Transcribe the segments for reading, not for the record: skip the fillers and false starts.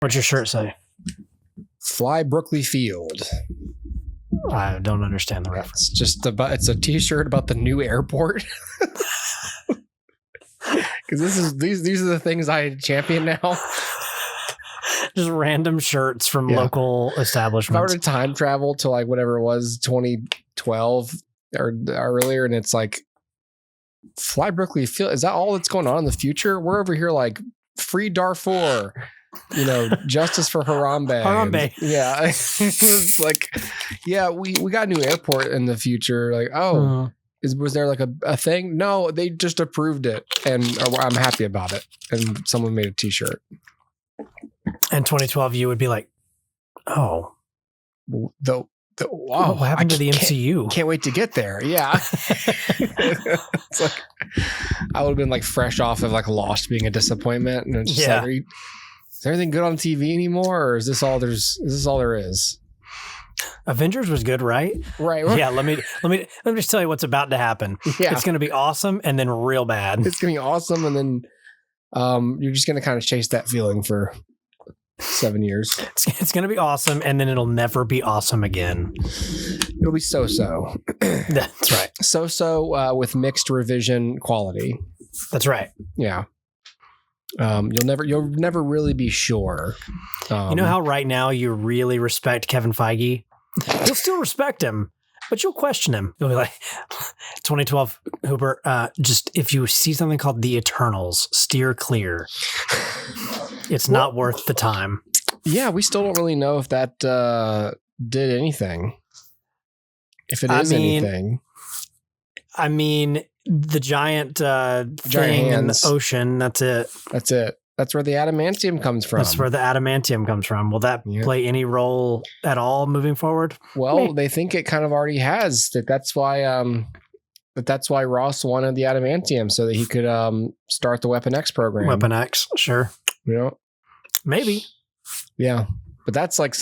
What's your shirt say? Fly Brookley Field. I don't understand the reference. It's a t-shirt about the new airport. Because these are the things I champion now. Just random shirts from local establishments. If I were to time travel to like whatever it was, 2012 or earlier, and it's like Fly Brookley Field. Is that all that's going on in the future? We're over here like free Darfur, justice for Harambe. Harambe. Yeah. It's like, yeah, we got a new airport in the future. Like, was there like a thing? No, they just approved it, and I'm happy about it. And someone made a t-shirt. And 2012, you would be like, oh, wow, what happened to the MCU? Can't wait to get there. Yeah. It's like, I would have been like fresh off of like Lost being a disappointment. And it's just like, is there anything good on TV anymore? Or is this all there is? Avengers was good, right? Right. Yeah. Let me just tell you what's about to happen. Yeah. It's going to be awesome and then real bad. It's going to be awesome. And then you're just going to kind of chase that feeling for 7 years. It's going to be awesome, and then it'll never be awesome again. It'll be so-so. That's right. So-so with mixed revision quality. That's right. Yeah. You'll never really be sure. You know how right now you really respect Kevin Feige? You'll still respect him, but you'll question him. You'll be like, 2012, Hooper, just if you see something called The Eternals, steer clear. It's not worth the time. Yeah, we still don't really know if that did anything. If it is anything. I mean, the giant thing in the ocean, that's it. That's it. That's where the adamantium comes from. Will that play any role at all moving forward? Well, they think it kind of already has. That's why Ross wanted the adamantium, so that he could start the Weapon X program. Weapon X, sure. Maybe. Yeah. But that's thank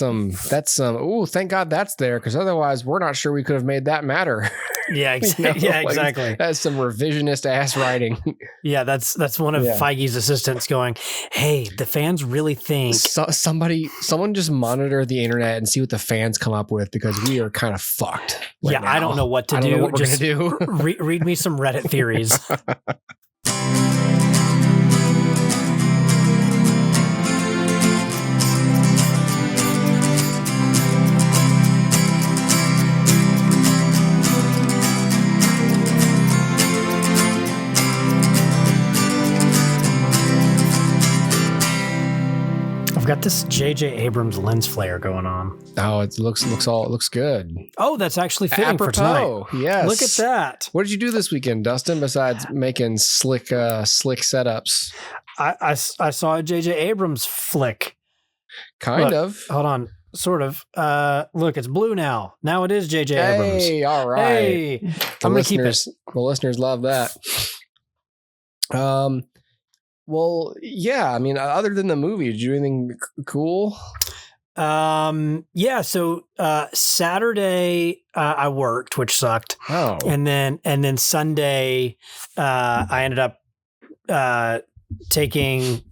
God that's there, because otherwise we're not sure we could have made that matter. Yeah, exactly. That's some revisionist ass writing. Yeah, that's one of Feige's assistants going, hey, the fans really think. Someone just monitor the internet and see what the fans come up with, because we are kind of fucked. Now. I don't know what to do. Know what we're just do. Read me some Reddit theories. Got this J.J. Abrams lens flare going on. Oh, it looks good. Oh, that's actually fitting for tonight. Yes. Look at that. What did you do this weekend, Dustin, besides making slick setups? I saw a J.J. Abrams flick. Kind of. Hold on. Sort of. Look, it's blue now. Now it is J.J. Abrams. Hey, all right. Hey, I'm going to keep it. The listeners love that. Well, yeah. I mean, other than the movie, did you do anything cool? Yeah. So Saturday I worked, which sucked. Oh. And then Sunday I ended up taking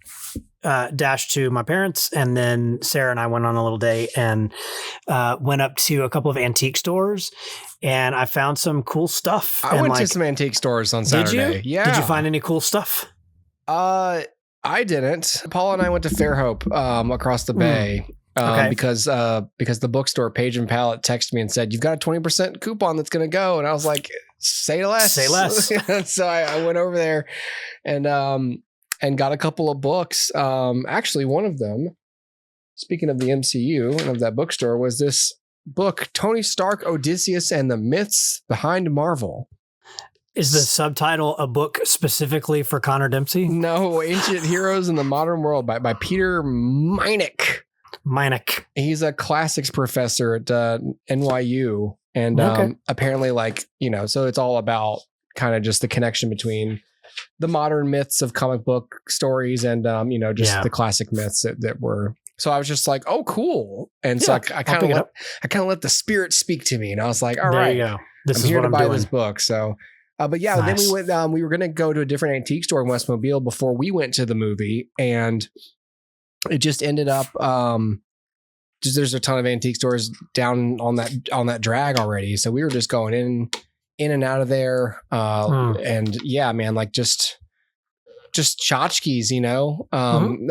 Dash to my parents, and then Sarah and I went on a little date and went up to a couple of antique stores, and I found some cool stuff. I went to some antique stores on Saturday. Did you? Yeah. Did you find any cool stuff? I didn't. Paula and I went to Fairhope across the bay because the bookstore Page and Palette texted me and said, you've got a 20% coupon that's going to go. And I was like, say less. So I went over there and got a couple of books. Actually, one of them, speaking of the MCU and of that bookstore, was this book, Tony Stark, Odysseus, and the Myths Behind Marvel. Is the subtitle a book specifically for Connor Dempsey? No, Ancient Heroes in the Modern World by Peter Meineck. He's a classics professor at NYU. And apparently, so it's all about kind of just the connection between the modern myths of comic book stories and, the classic myths that were. So I was just like, oh, cool. And so I kind of let the spirit speak to me. And I was like, all right, there you go. This I'm is here what to I'm buy doing. this book. So. But yeah, nice. Then we went. We were going to go to a different antique store in West Mobile before we went to the movie, and it just ended up, just there's a ton of antique stores down on that drag already. So we were just going in and out of there. And yeah, man, like just tchotchkes, you know.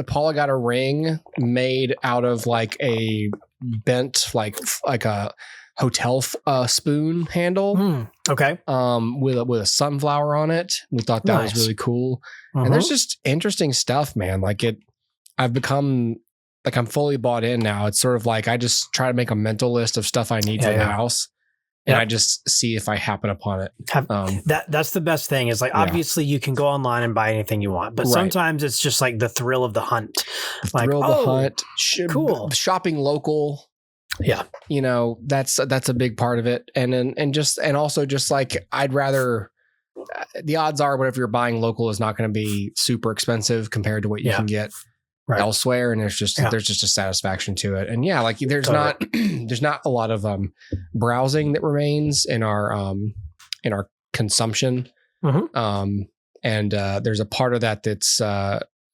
Paula got a ring made out of like a bent, like a hotel spoon handle. Okay. With a sunflower on it. We thought that was really cool. And there's just interesting stuff, man. Like I've become like, I'm fully bought in now. It's sort of like I just try to make a mental list of stuff I need for the house. And I just see if I happen upon it. That's the best thing is like, obviously you can go online and buy anything you want, but sometimes it's just like the thrill of the hunt. Thrill of the hunt. Cool. Shopping local. Yeah. You know, that's a big part of it. And also just like, I'd rather, the odds are whatever you're buying local is not going to be super expensive compared to what you can get elsewhere. And there's just a satisfaction to it. And yeah, like there's not a lot of browsing that remains in our consumption. And there's a part of that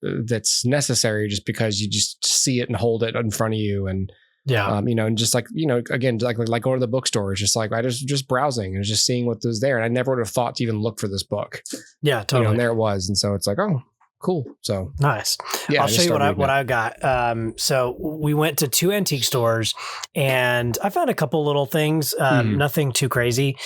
that's necessary just because you just see it and hold it in front of you. And you know, and just like, you know, again, like going to the bookstore, it's just like, I just browsing and just seeing what was there. And I never would have thought to even look for this book. Yeah, totally. You know, and there it was. And so it's like, oh, cool. So nice. Yeah, I'll show you what I got. So we went to 2 antique stores and I found a couple little things, nothing too crazy.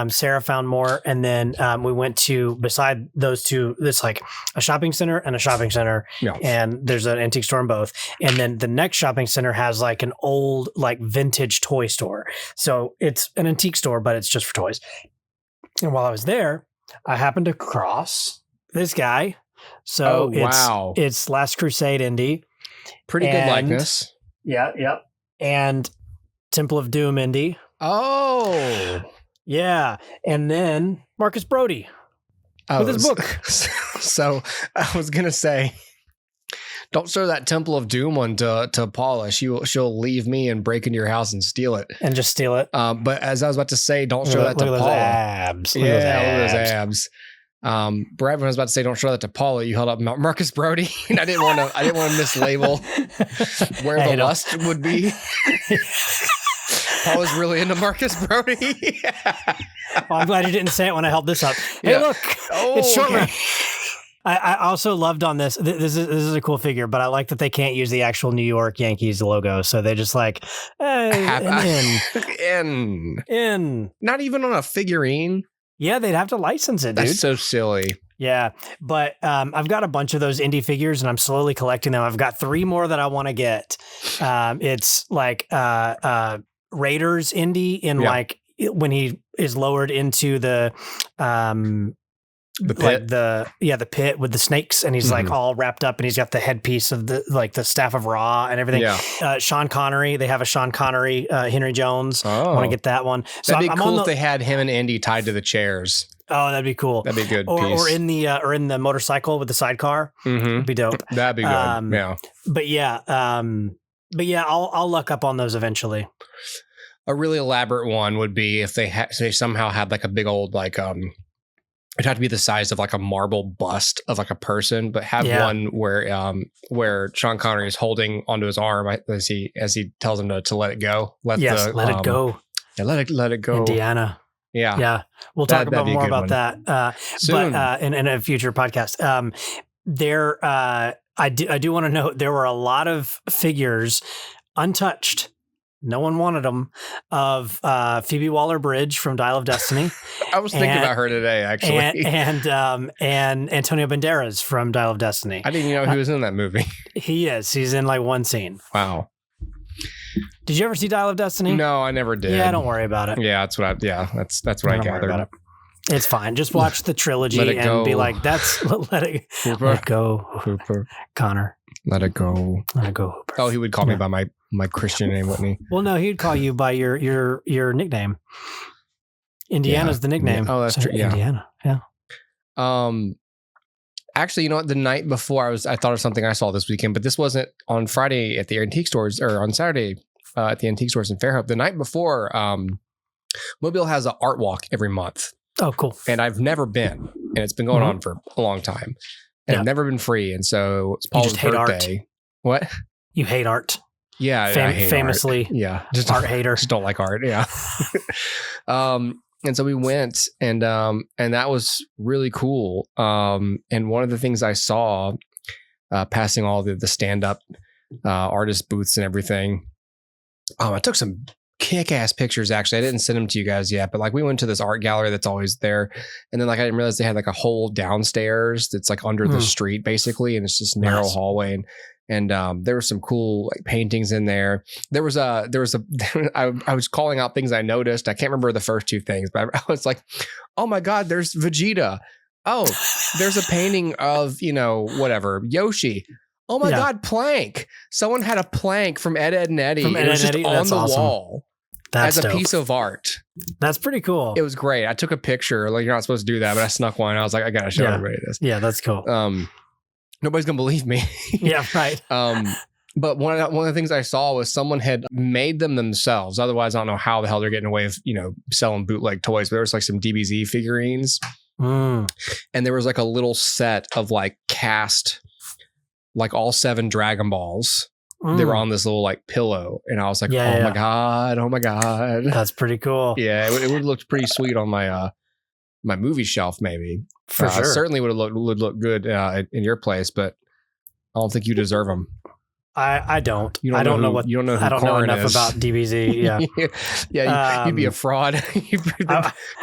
Sarah found more. And then we went to, beside those 2, it's like a shopping center and a shopping center. And there's an antique store in both. And then the next shopping center has like an old, like vintage toy store. So it's an antique store, but it's just for toys. And while I was there, I happened to cross this guy. So it's Last Crusade Indy. Pretty good likeness. Yeah. Yep. And Temple of Doom Indy. Oh. Yeah. And then Marcus Brody with his book. So I was going to say, don't show that Temple of Doom one to Paula. She'll leave me and break into your house and steal it. And just steal it. But as I was about to say, don't show that to Paula. Abs. Look at those abs. Brad, when I was about to say, don't show that to Paula, you held up Marcus Brody, and I didn't want to mislabel where the lust would be. Paula's really into Marcus Brody. Well, I'm glad you didn't say it when I held this up. Hey, look, it's short round. I also loved on this. This is a cool figure, but I like that they can't use the actual New York Yankees logo, so they just like in. Not even on a figurine. Yeah, they'd have to license it, dude. That's so silly. Yeah, but I've got a bunch of those indie figures, and I'm slowly collecting them. I've got 3 more that I want to get. It's like Raiders Indy in like when he is lowered into the pit. Like the pit with the snakes, and he's like all wrapped up, and he's got the headpiece of the staff of Ra and everything. Sean Connery, they have a Sean Connery Henry Jones. I want to get that one. So that'd be cool if they had him and Andy tied to the chairs. Oh, that'd be cool. That'd be a good piece. Or in the motorcycle with the sidecar. It'd be dope. That'd be good. But yeah, I'll look up on those eventually. A really elaborate one would be if they somehow had like a big old like it'd have to be the size of like a marble bust of like a person, but have one where Sean Connery is holding onto his arm as he tells him to let it go. Let it go. Yeah, let it go. Indiana. Yeah. We'll talk about more about that. Soon. But in a future podcast. I do want to note there were a lot of figures untouched. No one wanted them, of Phoebe Waller-Bridge from Dial of Destiny. I was thinking about her today, actually. And Antonio Banderas from Dial of Destiny. I didn't even know he was in that movie. He is. He's in like one scene. Wow. Did you ever see Dial of Destiny? No, I never did. Yeah, don't worry about it. Yeah, that's what I gathered. It's fine. Just watch the trilogy and be like, let it go. Hooper. Connor. Let it go. Let it go, Hooper. Oh, he would call me by my Christian name, wouldn't he? Well, no, he'd call you by your nickname. Indiana's the nickname. Oh, that's true. Yeah. Indiana. Yeah. Actually, you know what? The night before I thought of something I saw this weekend, but this wasn't on Friday at the antique stores or on Saturday at the antique stores in Fairhope. The night before, Mobile has an art walk every month. Oh, cool. And I've never been, and it's been going on for a long time. And I've never been free. And so it's Paul's birthday. What? You hate art. Yeah, I hate famously. Art. Yeah, art hater. Just don't like art. Yeah. And so we went, and that was really cool. And one of the things I saw, passing all the stand-up artist booths and everything, I took some kick-ass pictures. Actually, I didn't send them to you guys yet, but like we went to this art gallery that's always there, and then like I didn't realize they had like a whole downstairs that's like under the street basically, and it's just narrow hallway, and there were some cool like paintings in there. I was calling out things I noticed. I can't remember the first two things, but I was like, oh my god, there's Vegeta. Oh, there's a painting of whatever Yoshi. Oh my god, Plank. Someone had a plank from Ed, Edd and Eddy. It was just on the wall. That's as a piece of art. That's pretty cool. It was great. I took a picture. Like, you're not supposed to do that, but I snuck one. I was like, I gotta show everybody this. Yeah, that's cool. Nobody's gonna believe me. Yeah, right. But one of the things I saw was someone had made them themselves. Otherwise, I don't know how the hell they're getting away with selling bootleg toys. But there was like some DBZ figurines, and there was like a little set of like cast, like all 7 Dragon Balls. They were on this little like pillow, and I was like, my god, that's pretty cool. Yeah, it would have looked pretty sweet on my my movie shelf, maybe. For sure. Certainly would look good in your place, but I don't think you deserve them. I don't. I don't know who enough about DBZ. Yeah, yeah. You'd be a fraud.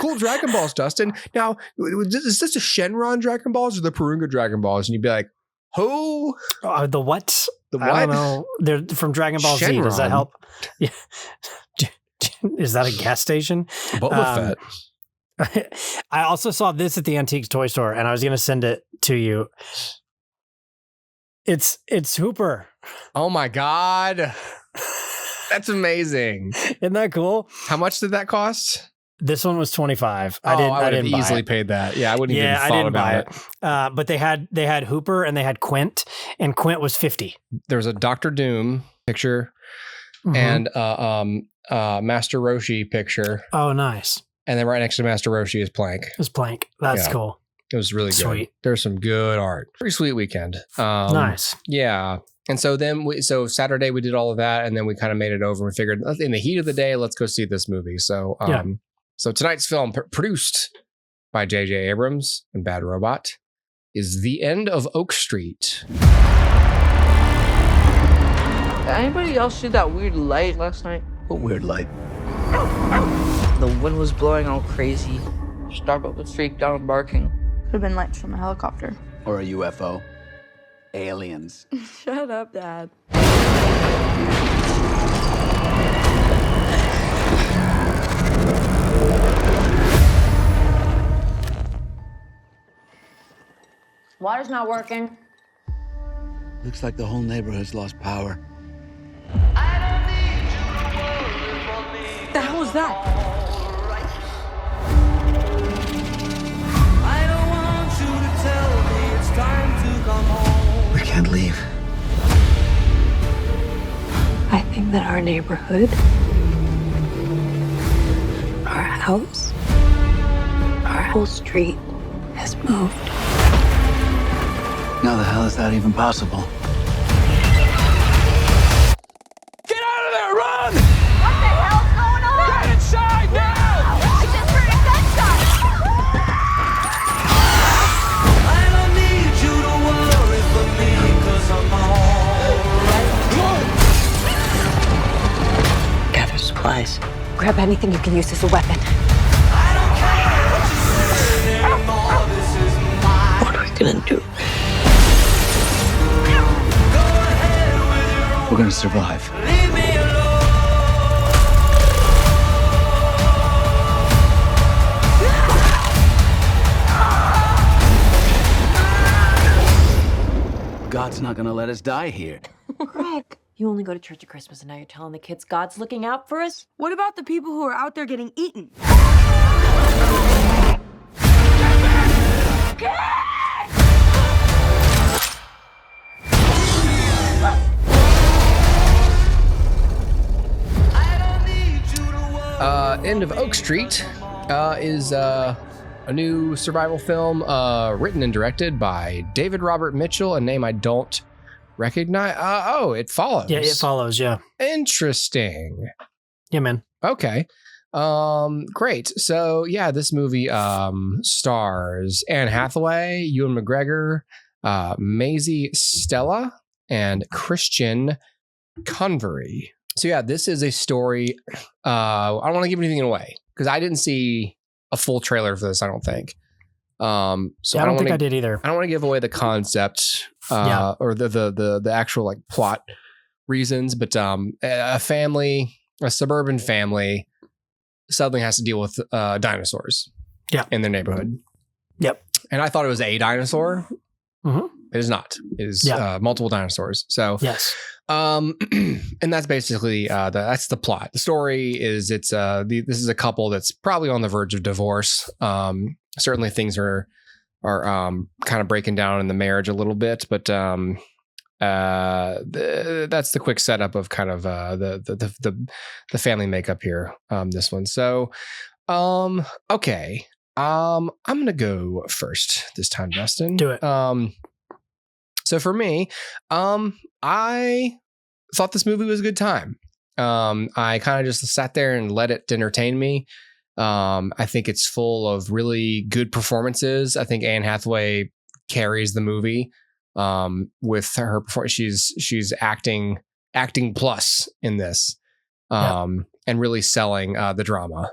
Cool Dragon Balls, Dustin. Now, is this the Shenron Dragon Balls or the Purunga Dragon Balls? And you'd be like, who? The what? The what? I don't know. They're from Dragon Ball Z. Does that help? Yeah. Is that a gas station? Boba Fett. I also saw this at the Antiques Toy Store, and I was going to send it to you. It's Hooper. Oh my god, that's amazing! Isn't that cool? How much did that cost? This one was $25. I would have easily paid that. Yeah, I wouldn't even thought about it. But they had Hooper and they had Quint, and Quint was $50. There's a Dr. Doom picture and Master Roshi picture. Oh, nice. And then right next to Master Roshi is Plank. It's Plank. That's cool. It was really good. Sweet. There's some good art. Pretty sweet weekend. Nice. Yeah. And so then Saturday we did all of that, and then we kind of made it over and figured in the heat of the day, let's go see this movie. So So tonight's film, produced by J.J. Abrams and Bad Robot, is The End of Oak Street. Anybody else see that weird light last night? What weird light? The wind was blowing all crazy. Starbuck was freaked out and barking. Could have been lights from a helicopter. Or a UFO. Aliens. Shut up, Dad. Water's not working. Looks like the whole neighborhood's lost power. What the hell is that? We can't leave. I think that our neighborhood, our house, our whole street has moved. How the hell is that even possible? Get out of there! Run! What the hell's going on? Get inside now! I just heard a gunshot! I don't need you to worry for me, 'cause I'm alright. Gather supplies. Grab anything you can use as a weapon. I don't care what you say anymore. This is mine. What are we gonna do? We're gonna survive. Leave me alone. God's not gonna let us die here. Greg, you only go to church at Christmas and now you're telling the kids God's looking out for us? What about the people who are out there getting eaten? End of Oak Street is a new survival film written and directed by David Robert Mitchell, a name I don't Recognize? It follows. Yeah, it follows. Yeah. Interesting. Yeah, man. Okay. Great. So yeah, this movie stars Anne Hathaway, Ewan McGregor, Maisie Stella, and Christian Convery. So yeah, this is a story. I don't want to give anything away because I didn't see a full trailer for this, I don't think. So I don't think I did either. I don't want to give away the concept or the actual like plot reasons, but a suburban family suddenly has to deal with dinosaurs in their neighborhood. Yep. And I thought it was a dinosaur. Mm-hmm. It is not. It is multiple dinosaurs. So yes. And that's basically that's the plot. The story is this is a couple that's probably on the verge of divorce. Certainly things are kind of breaking down in the marriage a little bit, but that's the quick setup of kind of the family makeup here. This one. So okay. I'm gonna go first this time, Dustin. Do it. So for me, I thought this movie was a good time. I kind of just sat there and let it entertain me. I think it's full of really good performances. I think Anne Hathaway carries the movie with her performance. She's acting plus in this, and really selling the drama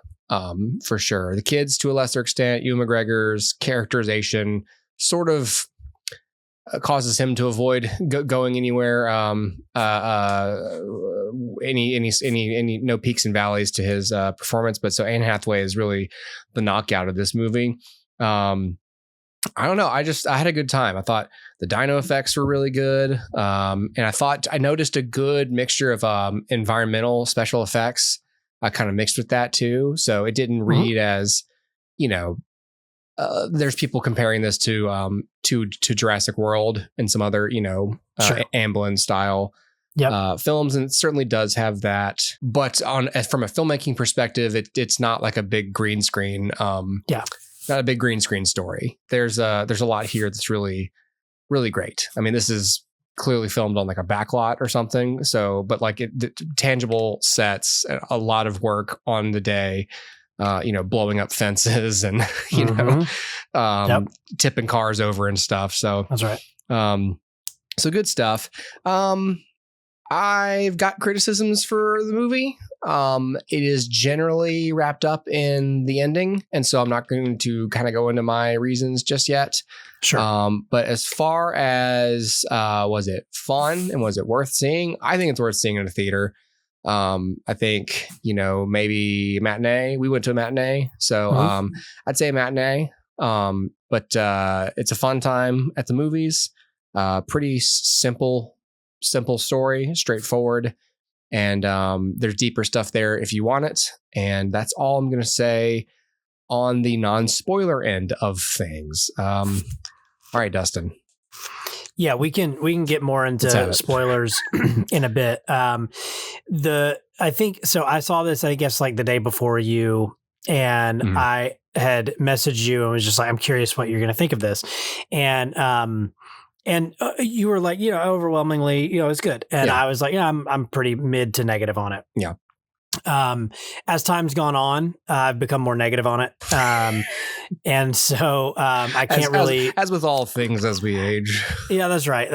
for sure. The kids, to a lesser extent, Ewan McGregor's characterization sort of causes him to avoid going anywhere. Any no peaks and valleys to his performance, but so Anne Hathaway is really the knockout of this movie. I don't know. I had a good time. I thought the dino effects were really good, and I noticed a good mixture of environmental special effects. I kind of mixed with that too, so it didn't read as, there's people comparing this to Jurassic World and some other, Amblin style films, and it certainly does have that. But from a filmmaking perspective, it's not like a big green screen. Not a big green screen story. There's a lot here that's really, really great. I mean, this is clearly filmed on like a backlot or something. So, but like tangible sets, a lot of work on the day. Blowing up fences and, tipping cars over and stuff. So that's right. So good stuff. I've got criticisms for the movie. It is generally wrapped up in the ending. And so I'm not going to kind of go into my reasons just yet. Sure. But as far as, was it fun and was it worth seeing? I think it's worth seeing in a theater. I think, maybe matinee. We went to a matinee. So, I'd say a matinee. But it's a fun time at the movies. Pretty simple story, straightforward. And, there's deeper stuff there if you want it. And that's all I'm going to say on the non-spoiler end of things. All right, Dustin. Yeah, we can get more into spoilers in a bit. I think so. I saw this, I guess, like the day before you, and I had messaged you and was just like, I'm curious what you're going to think of this, and you were like, overwhelmingly, it's good, and I was like, I'm pretty mid to negative on it. Yeah. As time's gone on, I've become more negative on it. And so, I can't really, as with all things as we age. Yeah, that's right.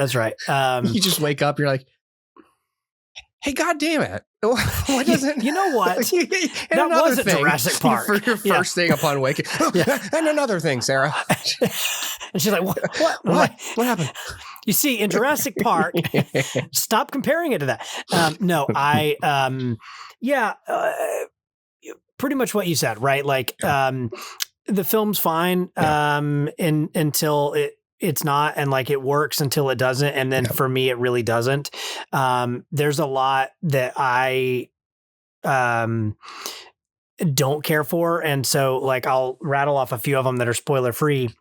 You just wake up, you're like, hey, God damn it. What doesn't, you know what? That wasn't Jurassic Park. For your first thing upon waking. And another thing, Sarah. And she's like, what happened? You see, in Jurassic Park, stop comparing it to that. Pretty much what you said, right? Like, the film's fine until it's not, and like it works until it doesn't, and then for me, it really doesn't. There's a lot that I don't care for, and so like I'll rattle off a few of them that are spoiler free.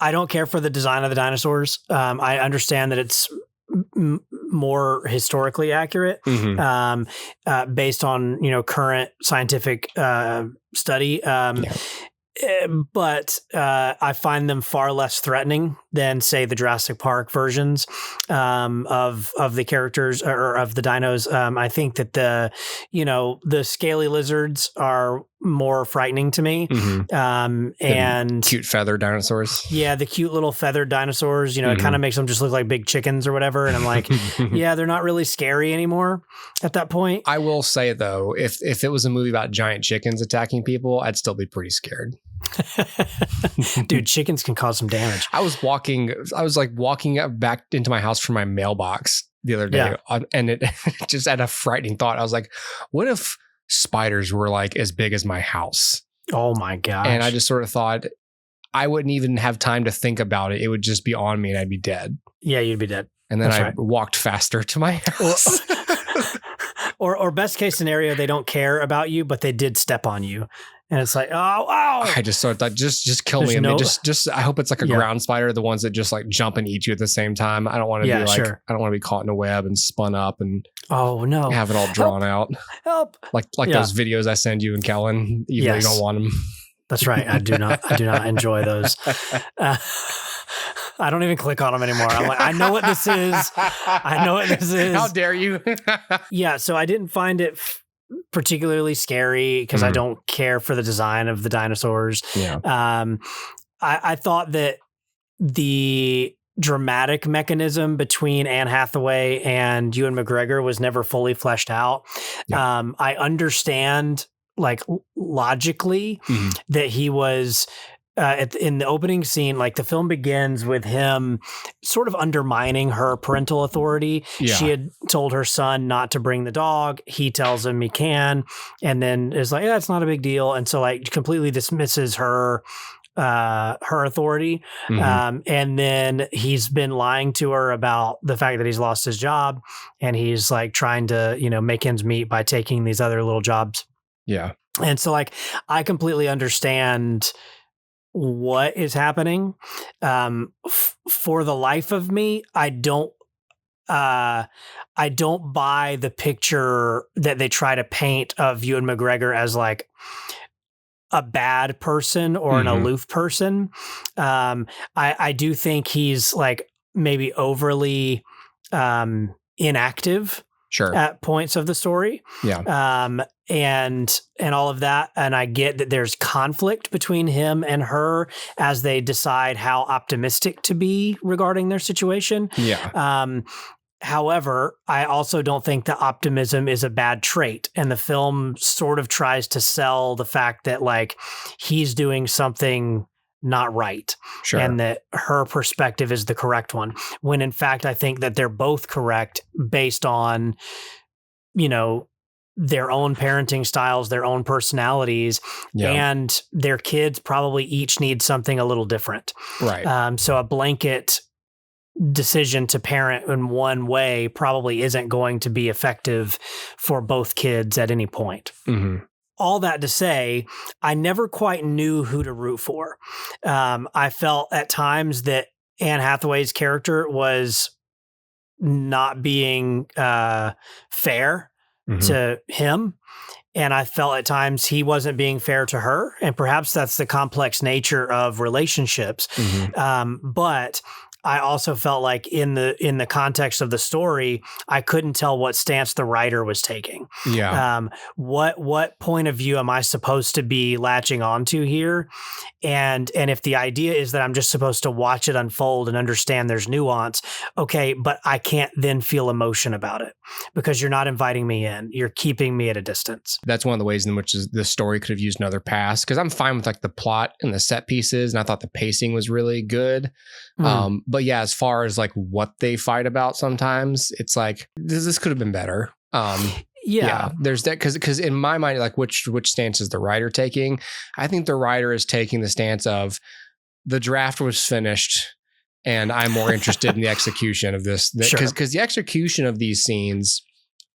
I don't care for the design of the dinosaurs. I understand that it's more historically accurate, based on, current scientific study. But I find them far less threatening than, say, the Jurassic Park versions of the characters or of the dinos. I think that the scaly lizards are more frightening to me. And cute feathered dinosaurs. Yeah, the cute little feathered dinosaurs. It kind of makes them just look like big chickens or whatever. And I'm like, yeah, they're not really scary anymore at that point. I will say though, if it was a movie about giant chickens attacking people, I'd still be pretty scared. Dude, chickens can cause some damage. I was walking back into my house from my mailbox the other day, and it just had a frightening thought. I was like, what if spiders were like as big as my house? Oh my gosh. And I just sort of thought I wouldn't even have time to think about it. It would just be on me and I'd be dead. Yeah, you'd be dead. And then walked faster to my house. Or best case scenario, they don't care about you, but they did step on you. And it's like, oh. I just sort of thought, just kill me. I hope it's like a ground spider, the ones that just like jump and eat you at the same time. I don't want to be like, I don't want to be caught in a web and spun up and have it all drawn out. Help. Like those videos I send you and Kellen, even though you don't want them. That's right. I do not enjoy those. I don't even click on them anymore. I'm like, I know what this is. How dare you? Yeah. So I didn't find it particularly scary because I don't care for the design of the dinosaurs. Yeah. I thought that the dramatic mechanism between Anne Hathaway and Ewan McGregor was never fully fleshed out. Yeah. I understand like logically that he was in the opening scene, like the film begins with him sort of undermining her parental authority. Yeah. She had told her son not to bring the dog. He tells him he can, and then is like, yeah, it's not a big deal. And so like completely dismisses her authority. And then he's been lying to her about the fact that he's lost his job, and he's like trying to, make ends meet by taking these other little jobs. Yeah. And so like, I completely understand what is happening. For the life of me, I don't buy the picture that they try to paint of Ewan McGregor as like a bad person or an aloof person. I do think he's like maybe overly inactive at points of the story. Yeah. And all of that. And I get that there's conflict between him and her as they decide how optimistic to be regarding their situation. Yeah. However, I also don't think that optimism is a bad trait. And the film sort of tries to sell the fact that like he's doing something not right. Sure. And that her perspective is the correct one. When in fact, I think that they're both correct based on, their own parenting styles, their own personalities, and their kids probably each need something a little different. Right. So a blanket decision to parent in one way probably isn't going to be effective for both kids at any point. All that to say, I never quite knew who to root for. I felt at times that Anne Hathaway's character was not being fair to him. And I felt at times he wasn't being fair to her. And perhaps that's the complex nature of relationships. But I also felt like in the context of the story, I couldn't tell what stance the writer was taking. Yeah. What point of view am I supposed to be latching onto here? And if the idea is that I'm just supposed to watch it unfold and understand there's nuance, okay, but I can't then feel emotion about it because you're not inviting me in. You're keeping me at a distance. That's one of the ways in which the story could have used another pass, because I'm fine with like the plot and the set pieces, and I thought the pacing was really good. But yeah, as far as like what they fight about, sometimes it's like this could have been better. Yeah, there's that because in my mind, like which stance is the writer taking? I think the writer is taking the stance of the draft was finished, and I'm more interested in the execution of this because the execution of these scenes,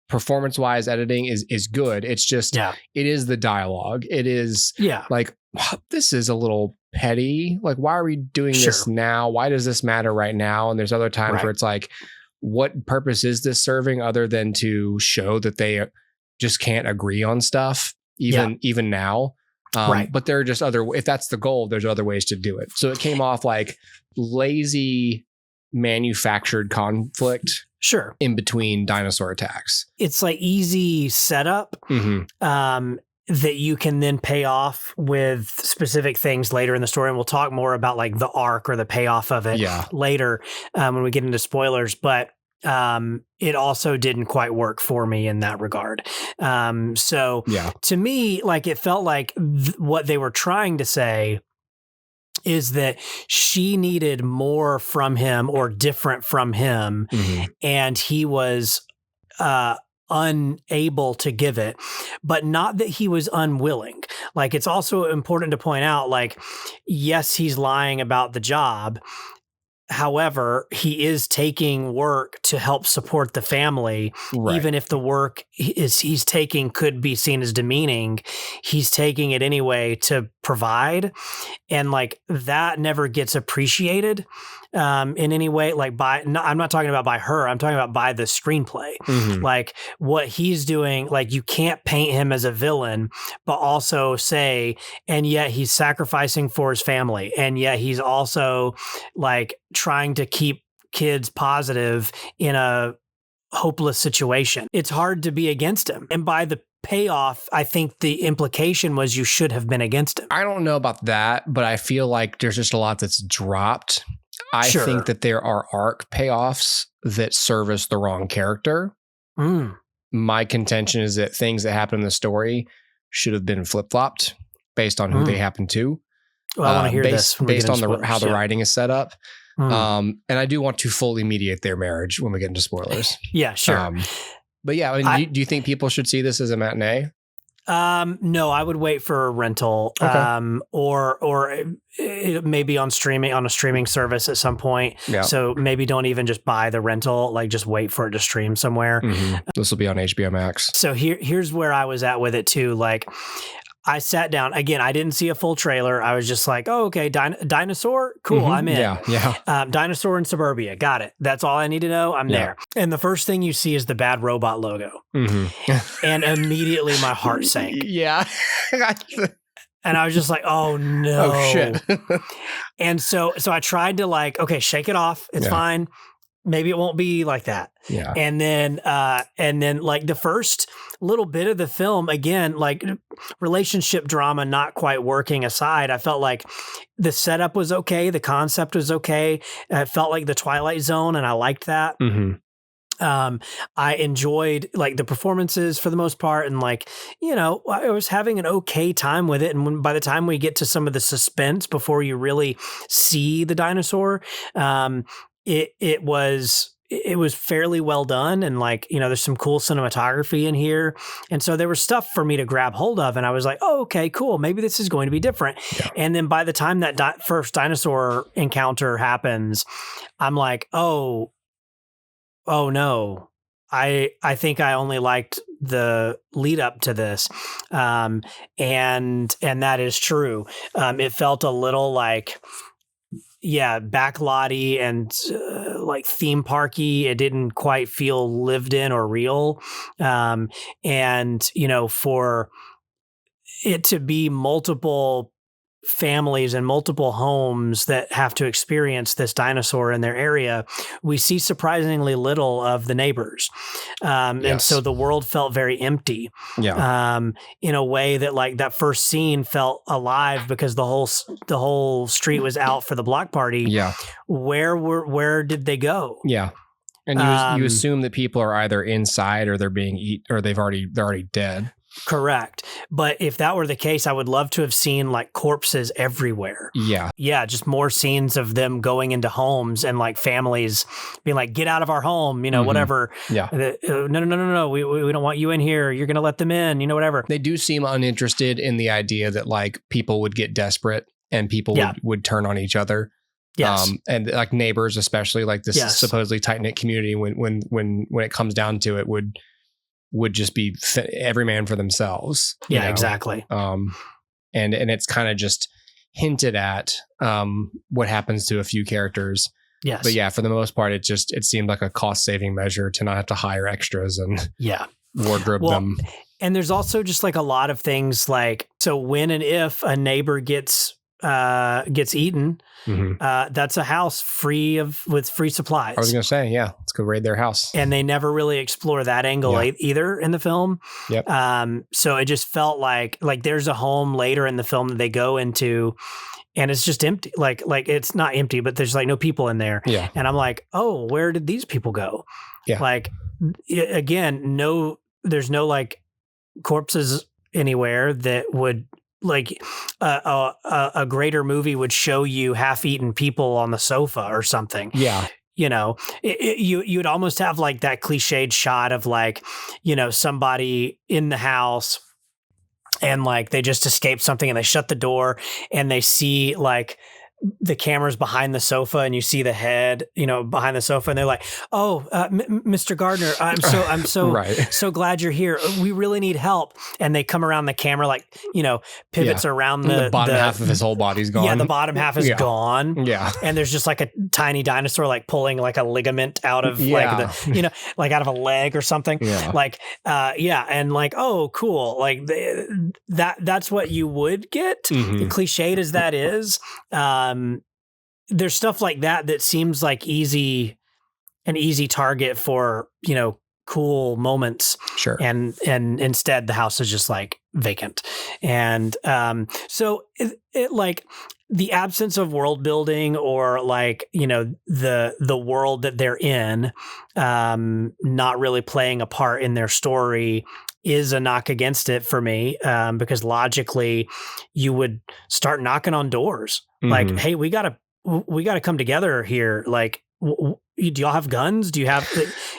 performance wise, editing is good. It's just it is the dialogue. It is like this is a little petty. Like, why are we doing this now? Why does this matter right now? And there's other times where it's like, what purpose is this serving other than to show that they just can't agree on stuff even now? Right. But there are just if that's the goal, there's other ways to do it. So it came off like lazy manufactured conflict. Sure. In between dinosaur attacks. It's like easy setup that you can then pay off with specific things later in the story. And we'll talk more about like the arc or the payoff of it later when we get into spoilers. But it also didn't quite work for me in that regard. So to me, like it felt like what they were trying to say is that she needed more from him or different from him, and he was unable to give it, but not that he was unwilling. Like it's also important to point out, like, yes, he's lying about the job. However, he is taking work to help support the family, even if the work he's taking could be seen as demeaning. He's taking it anyway to provide, and like that never gets appreciated in any way. Like I'm not talking about by her. I'm talking about by the screenplay. Like what he's doing. Like you can't paint him as a villain, but also say, and yet he's sacrificing for his family, and yet he's also like trying to keep kids positive in a hopeless situation. It's hard to be against him. And by the payoff, I think the implication was you should have been against him. I don't know about that, but I feel like there's just a lot that's dropped. I think that there are arc payoffs that service the wrong character. My contention is that things that happen in the story should have been flip-flopped based on who they happen to. Well, I want to hear this based on how the writing is set up. And I do want to fully mediate their marriage when we get into spoilers. Yeah, sure. But yeah, I mean, do you think people should see this as a matinee? No, I would wait for a rental, or maybe on a streaming service at some point. Yeah. So maybe don't even just buy the rental, like just wait for it to stream somewhere. This will be on HBO Max. So here's where I was at with it too. Like I sat down again. I didn't see a full trailer. I was just like, "Oh, okay, dinosaur, cool. I'm in." Yeah. Dinosaur in suburbia, got it. That's all I need to know. I'm there. And the first thing you see is the bad robot logo, and immediately my heart sank. Yeah. And I was just like, "Oh no, oh shit!" And so I tried to like, okay, shake it off. It's fine. Maybe it won't be like that. Yeah. And then like the first little bit of the film, again, like relationship drama not quite working aside, I felt like the setup was okay. The concept was okay. It felt like the Twilight Zone, and I liked that. I enjoyed like the performances for the most part, and like, you know, I was having an okay time with it. And by the time we get to some of the suspense before you really see the dinosaur, it was fairly well done, and like, you know, there's some cool cinematography in here, and so there was stuff for me to grab hold of, and I was like, oh, okay, cool, maybe this is going to be different. And then by the time that first dinosaur encounter happens, I'm like, oh no, I think I only liked the lead up to this, and that is true. It felt a little like, backlotty and like theme parky. It didn't quite feel lived in or real. And, you know, for it to be multiple families and multiple homes that have to experience this dinosaur in their area, we see surprisingly little of the neighbors. And so the world felt very empty. In a way that like that first scene felt alive because the whole street was out for the block party. Where did they go? And you assume that people are either inside or they're being eaten, or they're already dead. Correct. But if that were the case, I would love to have seen like corpses everywhere. Yeah. Just more scenes of them going into homes and like families being like, get out of our home, you know, whatever. No. We don't want you in here. You're going to let them in, you know, whatever. They do seem uninterested in the idea that like people would get desperate and people would turn on each other. And like neighbors, especially like this supposedly tight knit community, when it comes down to it, would just be every man for themselves. Exactly. And it's kind of just hinted at what happens to a few characters. But yeah, for the most part, it seemed like a cost saving measure to not have to hire extras and wardrobe them. And there's also just like a lot of things like, so when and if a neighbor gets eaten, that's a house with free supplies. I was going to say, yeah, let's go raid their house. And they never really explore that angle either in the film. Yep. So it just felt like there's a home later in the film that they go into and it's just empty. Like it's not empty, but there's like no people in there. Yeah. And I'm like, oh, where did these people go? Yeah. Like, again, there's no like corpses anywhere that would like a greater movie would show you half-eaten people on the sofa or something. Yeah. You know, you'd almost have like that cliched shot of like, you know, somebody in the house and like they just escaped something and they shut the door and they see like the camera's behind the sofa and you see the head, you know, behind the sofa and they're like, oh, Mr. Gardner, I'm so right. so glad you're here. We really need help. And they come around the camera, like, you know, pivots around the bottom half of his whole body's gone. Yeah. The bottom half is gone. Yeah. And there's just like a tiny dinosaur, like pulling like a ligament out of like the, you know, like out of a leg or something. Yeah. Like, and like, oh, cool. Like that's what you would get. Cliched as that is. There's stuff like that seems like an easy target for, you know, cool moments. Sure. And instead the house is just like vacant. And so it like the absence of world building or like, you know, the world that they're in, not really playing a part in their story is a knock against it for me, because logically you would start knocking on doors. Like, hey, we gotta come together here. Like, do y'all have guns? Do you have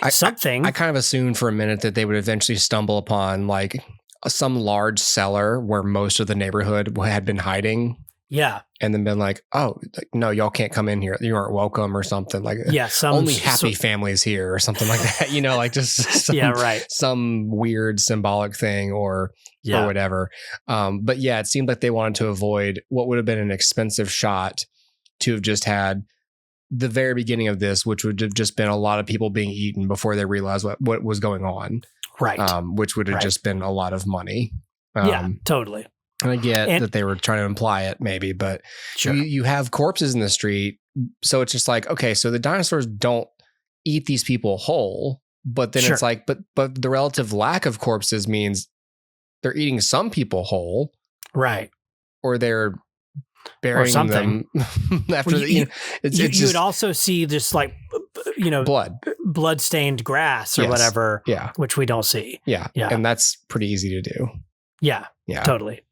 something? I kind of assumed for a minute that they would eventually stumble upon like some large cellar where most of the neighborhood had been hiding. Yeah. And then been like, oh, like, no, y'all can't come in here. You aren't welcome or something like that. Yeah. Only happy families here or something like that. You know, like just some weird symbolic thing or whatever. But yeah, it seemed like they wanted to avoid what would have been an expensive shot to have just had the very beginning of this, which would have just been a lot of people being eaten before they realized what was going on. Right. Which would have just been a lot of money. Yeah, totally. And I get that they were trying to imply it maybe, but you have corpses in the street. So it's just like, okay, so the dinosaurs don't eat these people whole, but then it's like, but the relative lack of corpses means they're eating some people whole. Right. Or they're burying them after you would also see just like, you know, blood stained grass or whatever. Yeah. Which we don't see. Yeah. Yeah. And that's pretty easy to do. Yeah. Yeah. Totally.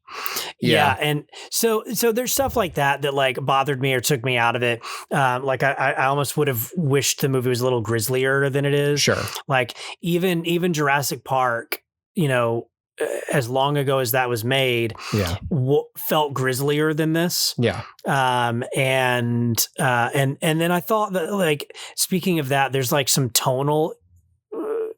Yeah. And so there's stuff like that like bothered me or took me out of it. Like I almost would have wished the movie was a little grislier than it is. Sure. Like even Jurassic Park, you know, as long ago as that was made, felt grislier than this. Yeah. And then I thought that, like, speaking of that, there's like some tonal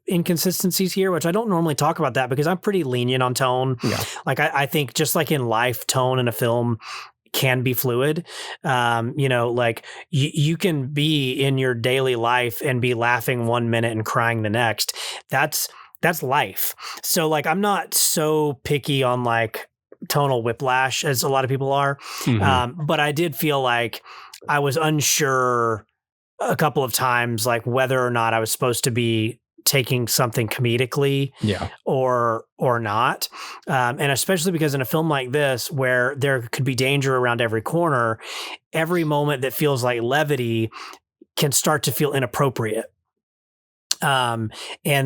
inconsistencies here, which I don't normally talk about that because I'm pretty lenient on tone. Yeah. Like I think just like in life, tone in a film can be fluid. You know, like you can be in your daily life and be laughing 1 minute and crying the next. That's life. So like, I'm not so picky on like tonal whiplash as a lot of people are. But I did feel like I was unsure a couple of times, like whether or not I was supposed to be taking something comedically or not. And especially because in a film like this, where there could be danger around every corner, every moment that feels like levity can start to feel inappropriate. And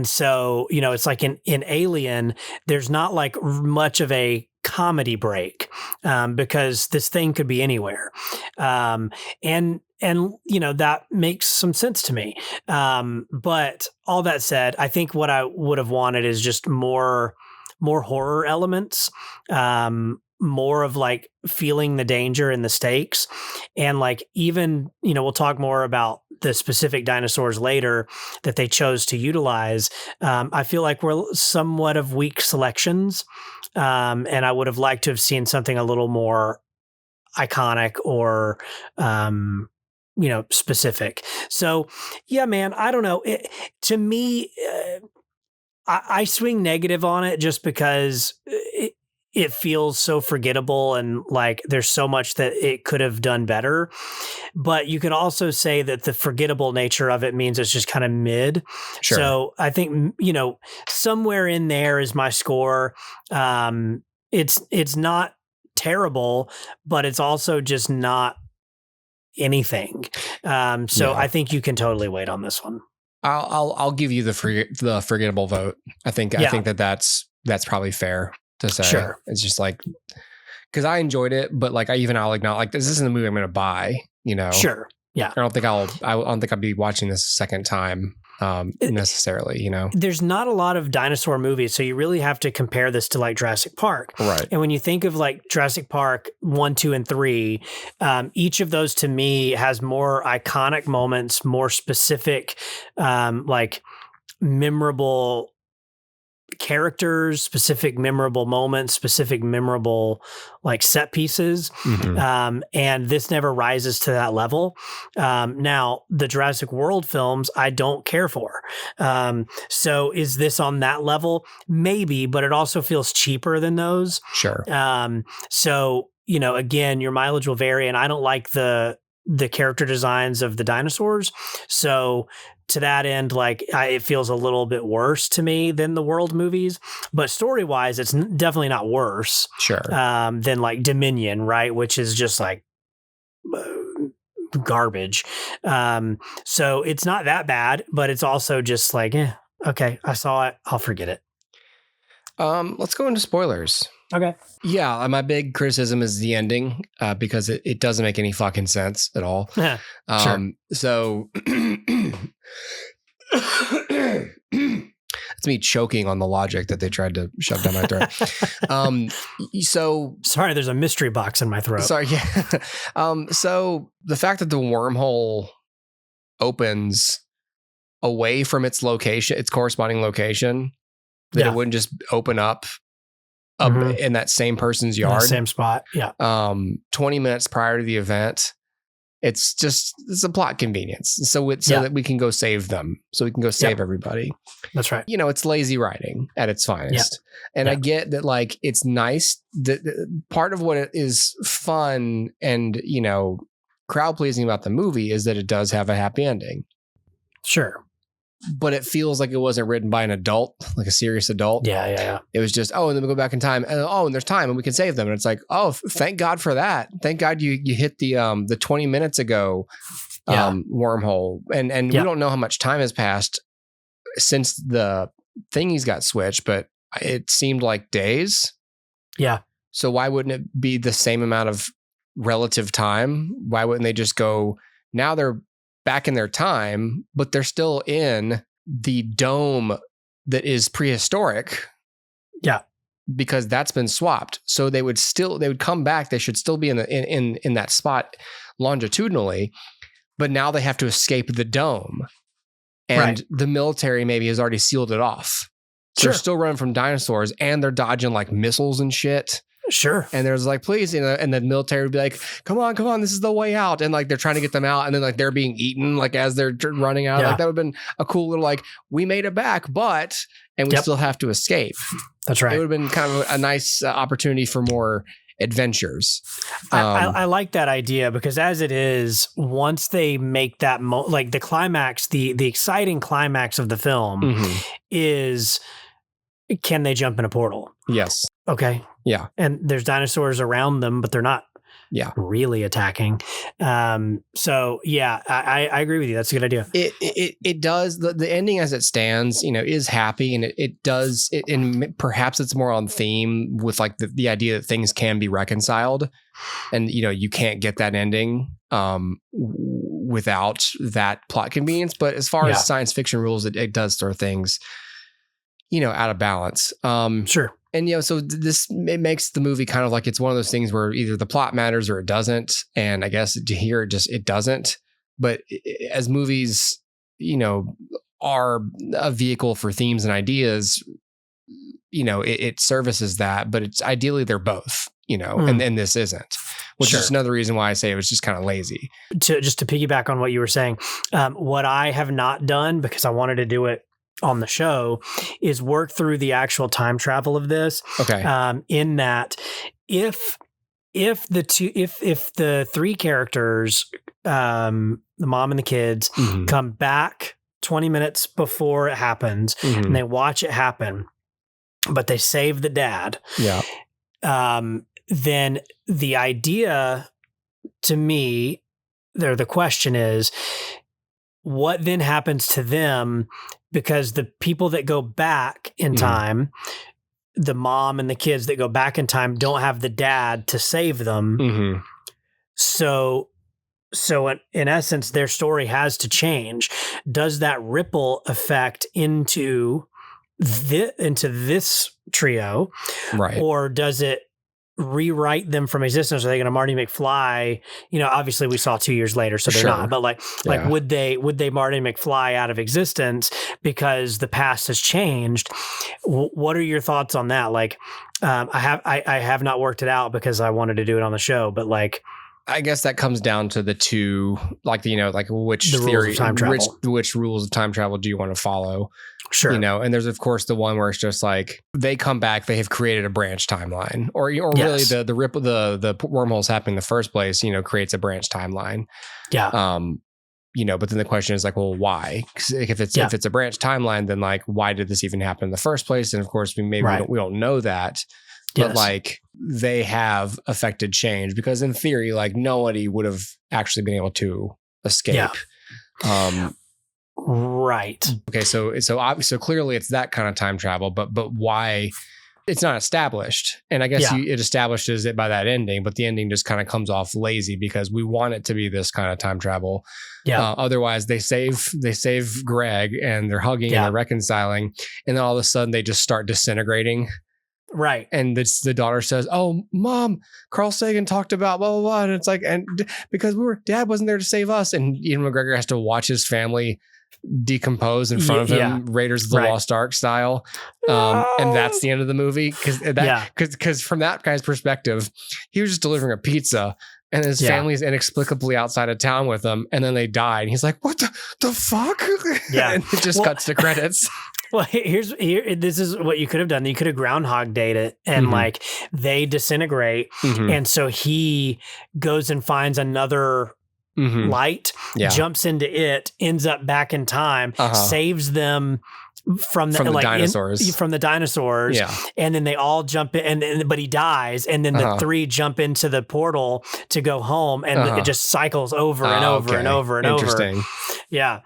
so, you know, it's like in Alien, there's not like much of a comedy break, because this thing could be anywhere. And, you know, that makes some sense to me. But all that said, I think what I would have wanted is just more horror elements, more of like feeling the danger and the stakes. And like, even, you know, we'll talk more about the specific dinosaurs later that they chose to utilize. I feel like we're somewhat of weak selections. And I would have liked to have seen something a little more iconic or, you know, specific. So yeah, man, I don't know. To me, I swing negative on it just because it feels so forgettable and like there's so much that it could have done better. But you could also say that the forgettable nature of it means it's just kind of mid. Sure. So I think, somewhere in there is my score. It's not terrible, but it's also just not anything. I think you can totally wait on this one. I'll give you the forgettable vote. I think that's probably fair to say. Sure. It's just like, because I enjoyed it, but like I'll acknowledge like this isn't a movie I'm going to buy. Sure. Yeah. I don't think I'll be watching this a second time necessarily. There's not a lot of dinosaur movies, so you really have to compare this to like Jurassic Park. Right. And when you think of like Jurassic Park 1, 2, and 3, each of those to me has more iconic moments, more specific, like memorable characters, specific memorable moments, specific memorable like set pieces. Mm-hmm. And this never rises to that level. Now the Jurassic World films, I don't care for. So is this on that level? Maybe, but it also feels cheaper than those. Sure. So, again, your mileage will vary, and I don't like the character designs of the dinosaurs. So to that end, like it feels a little bit worse to me than the World movies, but story wise, it's definitely not worse. Sure. Than like Dominion, right? Which is just like garbage. So it's not that bad, but it's also just like, okay, I saw it, I'll forget it. Let's go into spoilers. Okay. Yeah, my big criticism is the ending because it doesn't make any fucking sense at all. Yeah, sure. So it's me choking on the logic that they tried to shove down my throat. So sorry, there's a mystery box in my throat. Sorry, yeah. So the fact that the wormhole opens away from its location, its corresponding location, that it wouldn't just open up in that same person's yard, same spot. Yeah. 20 minutes prior to the event. It's a plot convenience. So that we can go save them. So we can go save everybody. That's right. It's lazy writing at its finest. And I get that like, it's nice that part of what it is fun and, crowd pleasing about the movie is that it does have a happy ending. Sure. But it feels like it wasn't written by an adult, like a serious adult. Yeah. It was just, and then we go back in time, and and there's time, and we can save them. And it's like, thank God for that. Thank God you hit the 20 minutes ago wormhole, and we don't know how much time has passed since the thingies got switched, but it seemed like days. Yeah. So why wouldn't it be the same amount of relative time? Why wouldn't they just go, now they're back in their time, but they're still in the dome that is prehistoric. Yeah. Because that's been swapped. So they would come back. They should still be in that spot longitudinally, but now they have to escape the dome. And the military maybe has already sealed it off. So they're still running from dinosaurs, and they're dodging like missiles and shit. Sure. And there's like, please, and the military would be like, come on, this is the way out. And like, they're trying to get them out. And then like, they're being eaten, like as they're running out. Like that would have been a cool little, like, we made it back, and we still have to escape. That's right. It would have been kind of a nice opportunity for more adventures. I like that idea, because as it is, once they make that, like the climax, the exciting climax of the film is, can they jump in a portal? Yes. Okay. Yeah. And there's dinosaurs around them, but they're not really attacking. So yeah, I agree with you. That's a good idea. It does. The ending as it stands, is happy, and it does. And perhaps it's more on theme with like the idea that things can be reconciled, and you can't get that ending without that plot convenience. But as far as science fiction rules, it does throw things out of balance. Sure. And, so it makes the movie kind of like, it's one of those things where either the plot matters or it doesn't. And I guess here, it doesn't. But as movies, are a vehicle for themes and ideas, it services that, but it's ideally they're both, and this isn't, which is another reason why I say it was just kind of lazy. To piggyback on what you were saying, what I have not done, because I wanted to do it on the show is work through the actual time travel of this. Okay. In that if the three characters, the mom and the kids, come back 20 minutes before it happens and they watch it happen, but they save the dad. Yeah. Then the idea to me, the question is, what then happens to them? Because the people that go back in time, the mom and the kids that go back in time don't have the dad to save them. So in essence, their story has to change. Does that ripple effect into this trio? Right. Or does it rewrite them from existence? Are they going to Marty McFly? Obviously we saw 2 years later, so they're not. But would they Marty McFly out of existence because the past has changed? What are your thoughts on that? I have not worked it out because I wanted to do it on the show, but I guess that comes down to the two, which theory, which rules of time travel do you want to follow? Sure. And there's of course the one where it's just they come back, they have created a branch timeline, or really the ripple, the wormholes happening in the first place, creates a branch timeline. Yeah. But then the question is well, why? Because if it's a branch timeline, then why did this even happen in the first place? And of course we don't know that. But they have affected change because in theory, nobody would have actually been able to escape. Yeah. Right. Okay. So clearly it's that kind of time travel, but why? It's not established. And I guess it establishes it by that ending, but the ending just kind of comes off lazy because we want it to be this kind of time travel. Yeah. Otherwise they save Greg and they're hugging and they're reconciling. And then all of a sudden they just start disintegrating. Right. And the daughter says, "Oh, Mom, Carl Sagan talked about blah, blah, blah." And it's because Dad wasn't there to save us. And Ian McGregor has to watch his family decompose in front of him, Raiders of the Lost Ark style. And that's the end of the movie. Because from that guy's perspective, he was just delivering a pizza and his family's inexplicably outside of town with him. And then they died. And he's like, "What the fuck?" Yeah. And it just cuts to credits. Well, this is what you could have done. You could have Groundhog Dayed it and they disintegrate. And so he goes and finds another light, jumps into it, ends up back in time, saves them from the dinosaurs. Yeah. And then they all jump in, but he dies. And then the three jump into the portal to go home and it just cycles over and over and over and over. Interesting. Yeah.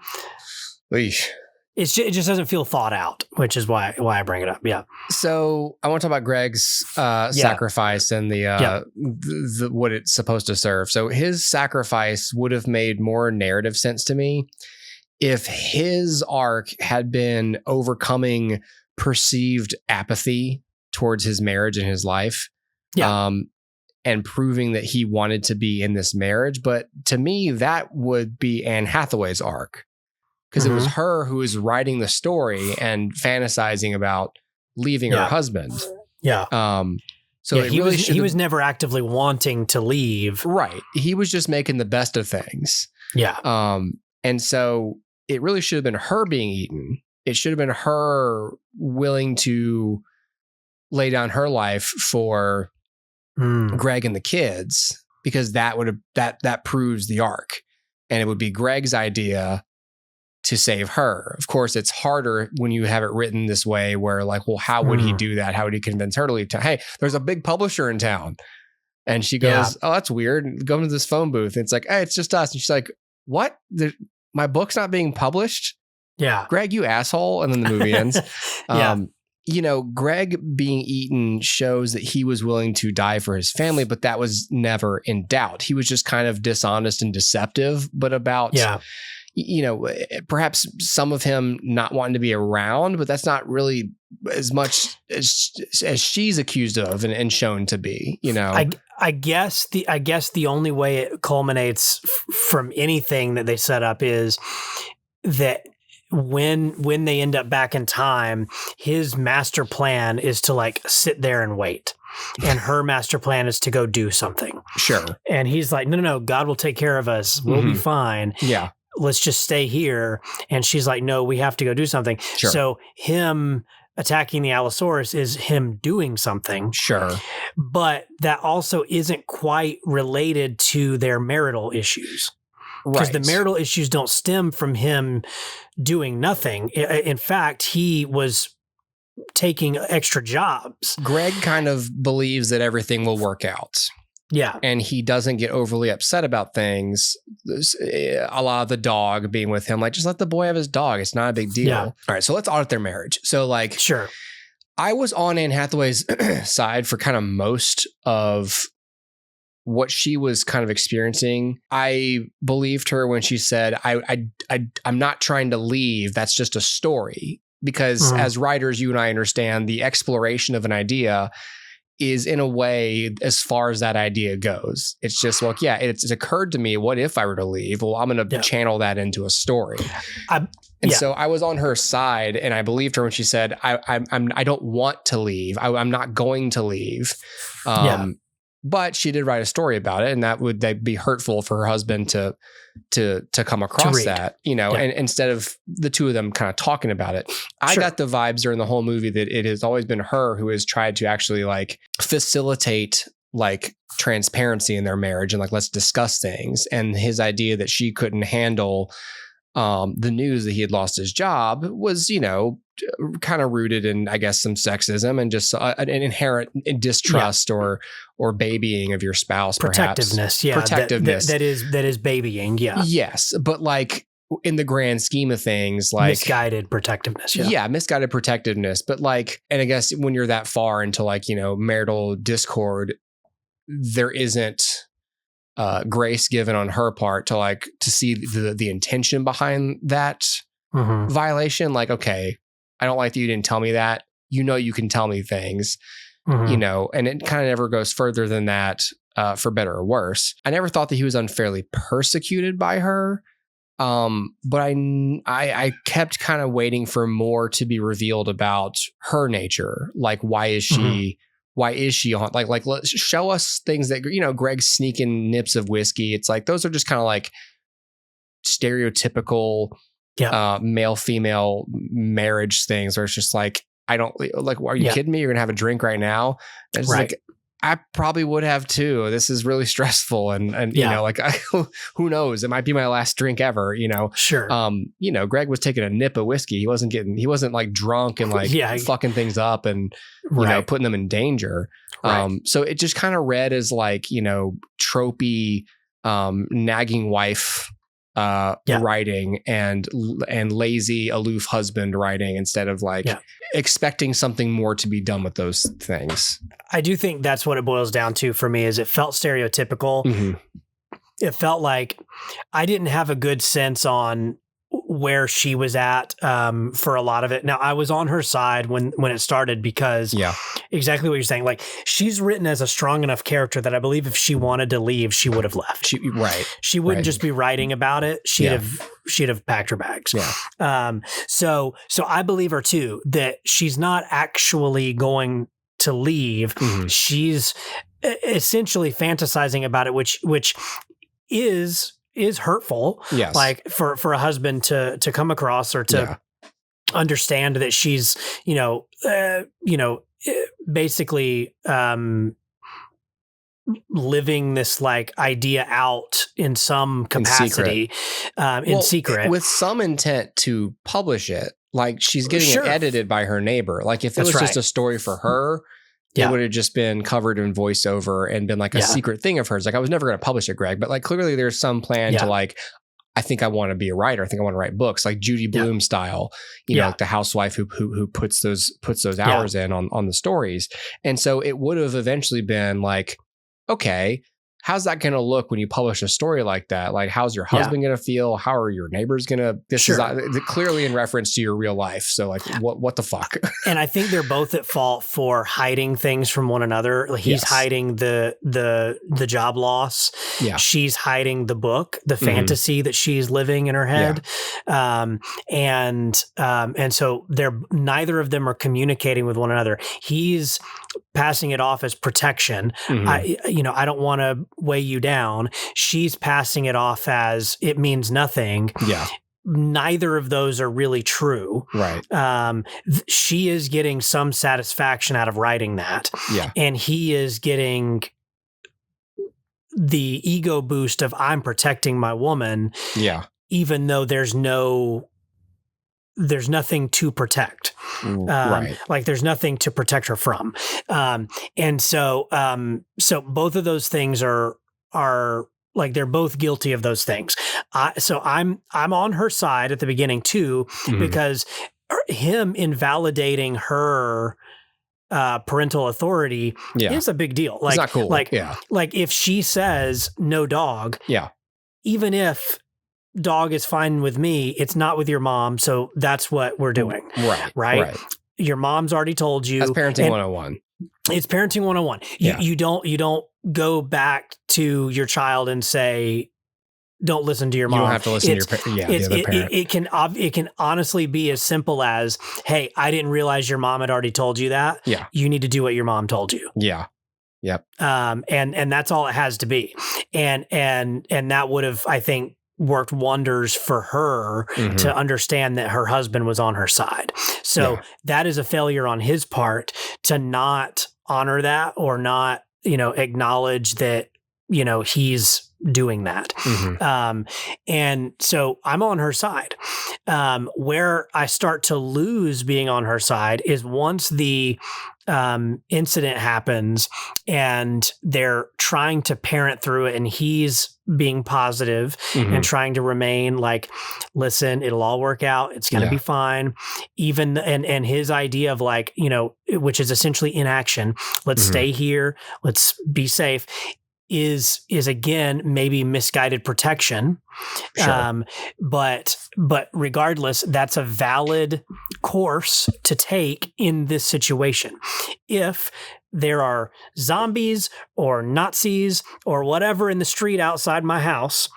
Eesh. It just doesn't feel thought out, which is why I bring it up. Yeah. So I want to talk about Greg's sacrifice and the what it's supposed to serve. So his sacrifice would have made more narrative sense to me if his arc had been overcoming perceived apathy towards his marriage and his life. Yeah. And proving that he wanted to be in this marriage. But to me, that would be Anne Hathaway's arc. Because it was her who was writing the story and fantasizing about leaving her husband. Yeah. So he was never actively wanting to leave. Right. He was just making the best of things. Yeah. And so it really should have been her being eaten. It should have been her willing to lay down her life for Greg and the kids, because that proves the arc. And it would be Greg's idea to save her. Of course, it's harder when you have it written this way where well, how would he do that? How would he convince her to leave town? Hey, there's a big publisher in town. And she goes, "Oh, that's weird." Go into this phone booth. And it's "Hey, it's just us." And she's like, "What? My book's not being published?" Yeah. "Greg, you asshole." And then the movie ends. Greg being eaten shows that he was willing to die for his family, but that was never in doubt. He was just kind of dishonest and deceptive, but about perhaps some of him not wanting to be around, but that's not really as much as she's accused of and shown to be, I guess the only way it culminates from anything that they set up is that when they end up back in time, his master plan is to sit there and wait. And her master plan is to go do something. Sure. And he's like, no, God will take care of us. We'll be fine. Yeah. let's just stay here. And she's like, no, we have to go do something. Sure. So him attacking the Allosaurus is him doing something. Sure. But that also isn't quite related to their marital issues. Because the marital issues don't stem from him doing nothing. In fact, he was taking extra jobs. Greg kind of believes that everything will work out. Yeah. And he doesn't get overly upset about things. A lot of the dog being with him, like, just let the boy have his dog. It's not a big deal. Yeah. All right. So let's audit their marriage. So, like, sure. I was on Anne Hathaway's side for kind of most of what she was kind of experiencing. I believed her when she said, I'm not trying to leave. That's just a story. Because as writers, you and I understand the exploration of an idea is in a way as far as that idea goes. It's just, well, yeah, it's occurred to me, what if I were to leave? Well, I'm going to channel that into a story. So I was on her side, and I believed her when she said, I don't want to leave. I'm not going to leave. But she did write a story about it, and that'd be hurtful for her husband to come across that, you know, and instead of the two of them kind of talking about it. I got the vibes during the whole movie that it has always been her who has tried to actually like facilitate like transparency in their marriage and like, let's discuss things. And his idea that she couldn't handle the news that he had lost his job was, you know, kind of rooted in, I guess, some sexism and just an inherent distrust or babying of your spouse, protectiveness. Perhaps. Protectiveness. That is babying. Yeah. Yes. But like in the grand scheme of things, like misguided protectiveness. Yeah. Misguided protectiveness. But like, and I guess when you're that far into like, you know, marital discord, there isn't grace given on her part to see the intention behind that violation. Like, okay, I don't like that you didn't tell me that. You know, you can tell me things, you know, and it kind of never goes further than that, for better or worse. I never thought that he was unfairly persecuted by her. But I kept kind of waiting for more to be revealed about her nature. Like, why is she on, like, let's show us things that, you know, Greg's sneaking nips of whiskey. It's like, those are just kind of like stereotypical male-female marriage things where it's just like, I don't like, are you kidding me? You're going to have a drink right now? And it's like, I probably would have too. This is really stressful. And you know, like, who knows? It might be my last drink ever, you know? Sure. You know, Greg was taking a nip of whiskey. He wasn't like drunk and like fucking things up and, you know, putting them in danger. So it just kind of read as like, you know, tropey, nagging wife, writing and lazy, aloof husband writing instead of like expecting something more to be done with those things. I do think that's what it boils down to for me is it felt stereotypical. It felt like I didn't have a good sense on where she was at for a lot of it. Now, I was on her side when it started because exactly what you're saying. Like, she's written as a strong enough character that I believe if she wanted to leave, she would have left. She wouldn't just be writing about it. She'd have packed her bags. So I believe her too, that she's not actually going to leave. She's essentially fantasizing about it, which is hurtful. Like for a husband to come across or to understand that she's, basically living this like idea out in some capacity, in secret with some intent to publish it. Like, she's getting it edited by her neighbor. Like, if it was just a story for her, it would have just been covered in voiceover and been like a secret thing of hers. Like, I was never going to publish it, Greg, but like, clearly there's some plan to like, I think I want to be a writer. I think I want to write books, like Judy Blume style, you know, like the housewife who puts those hours in on the stories. And so it would have eventually been like, okay, how's that going to look when you publish a story like that? Like, how's your husband going to feel? How are your neighbors going to, this is clearly in reference to your real life. So like, what the fuck? And I think they're both at fault for hiding things from one another. Like, he's hiding the job loss. She's hiding the book, the fantasy that she's living in her head. And so neither of them are communicating with one another. He's passing it off as protection. I don't want to weigh you down. She's passing it off as it means nothing. Yeah. Neither of those are really true. Right. She is getting some satisfaction out of writing that. Yeah. And he is getting the ego boost of I'm protecting my woman. Yeah. Even though there's nothing to protect. Right. Like there's nothing to protect her from. And so both of those things are like, they're both guilty of those things. So I'm on her side at the beginning too, because him invalidating her parental authority is a big deal. Like, it's not cool. Like if she says no dog, even if dog is fine with me, it's not with your mom. So that's what we're doing. Right. Your mom's already told you. That's parenting 101. It's parenting 101. You don't go back to your child and say, don't listen to your mom. You don't have to listen to the other parent. It can honestly be as simple as, hey, I didn't realize your mom had already told you that. Yeah. You need to do what your mom told you. Yeah. Yep. And that's all it has to be. And that would have, I think, worked wonders for her to understand that her husband was on her side. So that is a failure on his part to not honor that or not, acknowledge that, he's doing that. And so I'm on her side. Where I start to lose being on her side is once the incident happens and they're trying to parent through it and he's being positive and trying to remain like, listen, it'll all work out. It's going to be fine. Even, and his idea of like, which is essentially inaction. Let's stay here. Let's be safe. Is again maybe misguided protection, but regardless, that's a valid course to take in this situation. If there are zombies or Nazis or whatever in the street outside my house,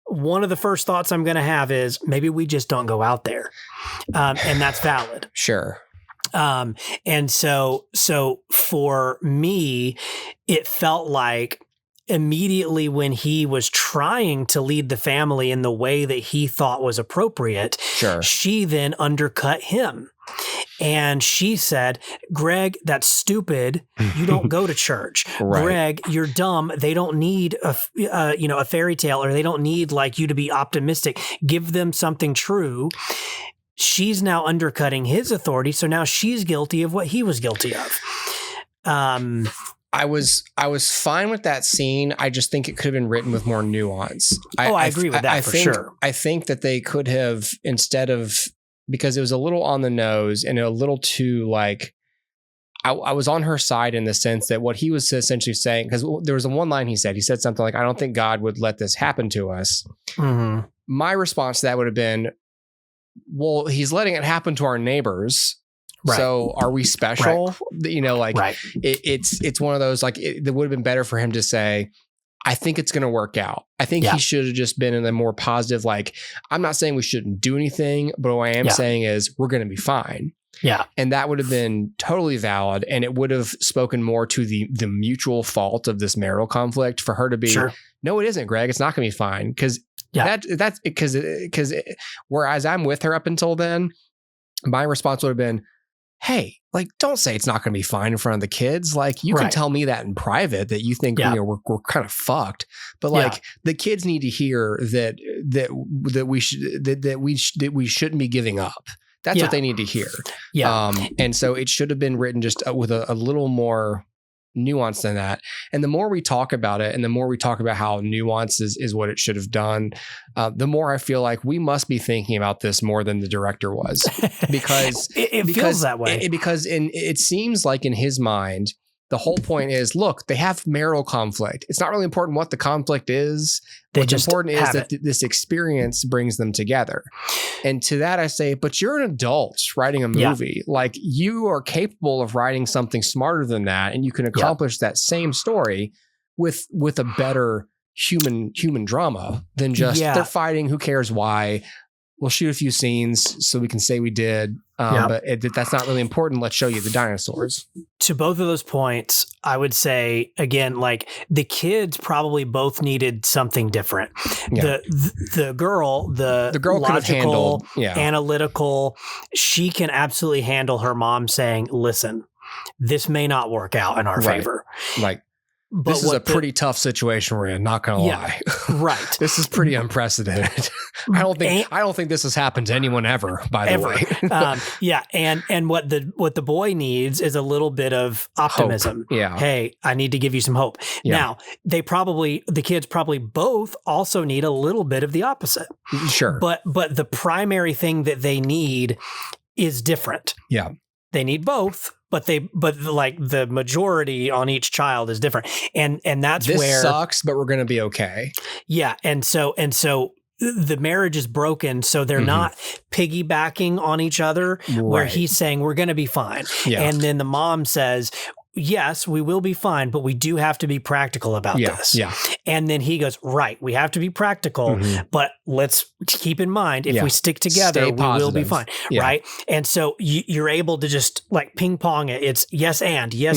one of the first thoughts I'm going to have is maybe we just don't go out there, and that's valid. Sure. And so for me, it felt like immediately when he was trying to lead the family in the way that he thought was appropriate, she then undercut him. And she said, Greg, that's stupid. You don't go to church. Greg, you're dumb. They don't need a fairy tale, or they don't need like you to be optimistic. Give them something true. She's now undercutting his authority. So now she's guilty of what he was guilty of. I was fine with that scene. I just think it could have been written with more nuance. I agree with that for sure. I think that they could have, instead of, because it was a little on the nose and a little too like, I was on her side in the sense that what he was essentially saying, because there was one line he said something like, I don't think God would let this happen to us. My response to that would have been, well, he's letting it happen to our neighbors. So are we special? It's one of those, like, it would have been better for him to say, I think it's going to work out. I think he should have just been in a more positive, like, I'm not saying we shouldn't do anything, but what I am saying is we're going to be fine. Yeah. And that would have been totally valid. And it would have spoken more to the mutual fault of this marital conflict for her to be, no, it isn't, Greg. It's not going to be fine. Because that's because whereas I'm with her up until then, my response would have been, hey, like, don't say it's not going to be fine in front of the kids. Like, you can tell me that in private, that you think we're kind of fucked, but like the kids need to hear that we shouldn't be giving up. That's what they need to hear. And so it should have been written just with a little more nuance than that. And the more we talk about it, and the more we talk about how nuance is what it should have done, the more I feel like we must be thinking about this more than the director was, because it feels that way. Because it seems like in his mind, the whole point is, look, they have marital conflict. It's not really important what the conflict is. What's important is that this experience brings them together. And to that I say, but you're an adult writing a movie. Like, you are capable of writing something smarter than that, and you can accomplish that same story with a better human drama than just they're fighting, who cares why. we'll shoot a few scenes so we can say we did. But that's not really important. Let's show you the dinosaurs. To both of those points, I would say, again, like the kids probably both needed something different. Yeah. The girl logical, analytical, she can absolutely handle her mom saying, listen, this may not work out in our favor. Like, but this is a pretty tough situation we're in, not gonna lie. Right. This is pretty unprecedented. I don't think this has happened to anyone ever, by the way. And what the boy needs is a little bit of optimism. Hope. Yeah. Hey, I need to give you some hope. Yeah. Now, the kids probably both also need a little bit of the opposite. Sure. But the primary thing that they need is different. Yeah. They need both, but like the majority on each child is different. And that's this where sucks, but we're going to be okay. Yeah. And so the marriage is broken. So they're not piggybacking on each other where he's saying, we're going to be fine. Yeah. And then the mom says, yes, we will be fine, but we do have to be practical about this. Yeah. And then he goes, right, we have to be practical, but let's keep in mind, if we stick together, we will be fine. Yeah. Right. And so you're able to just like ping pong it. It's yes and. Yeah.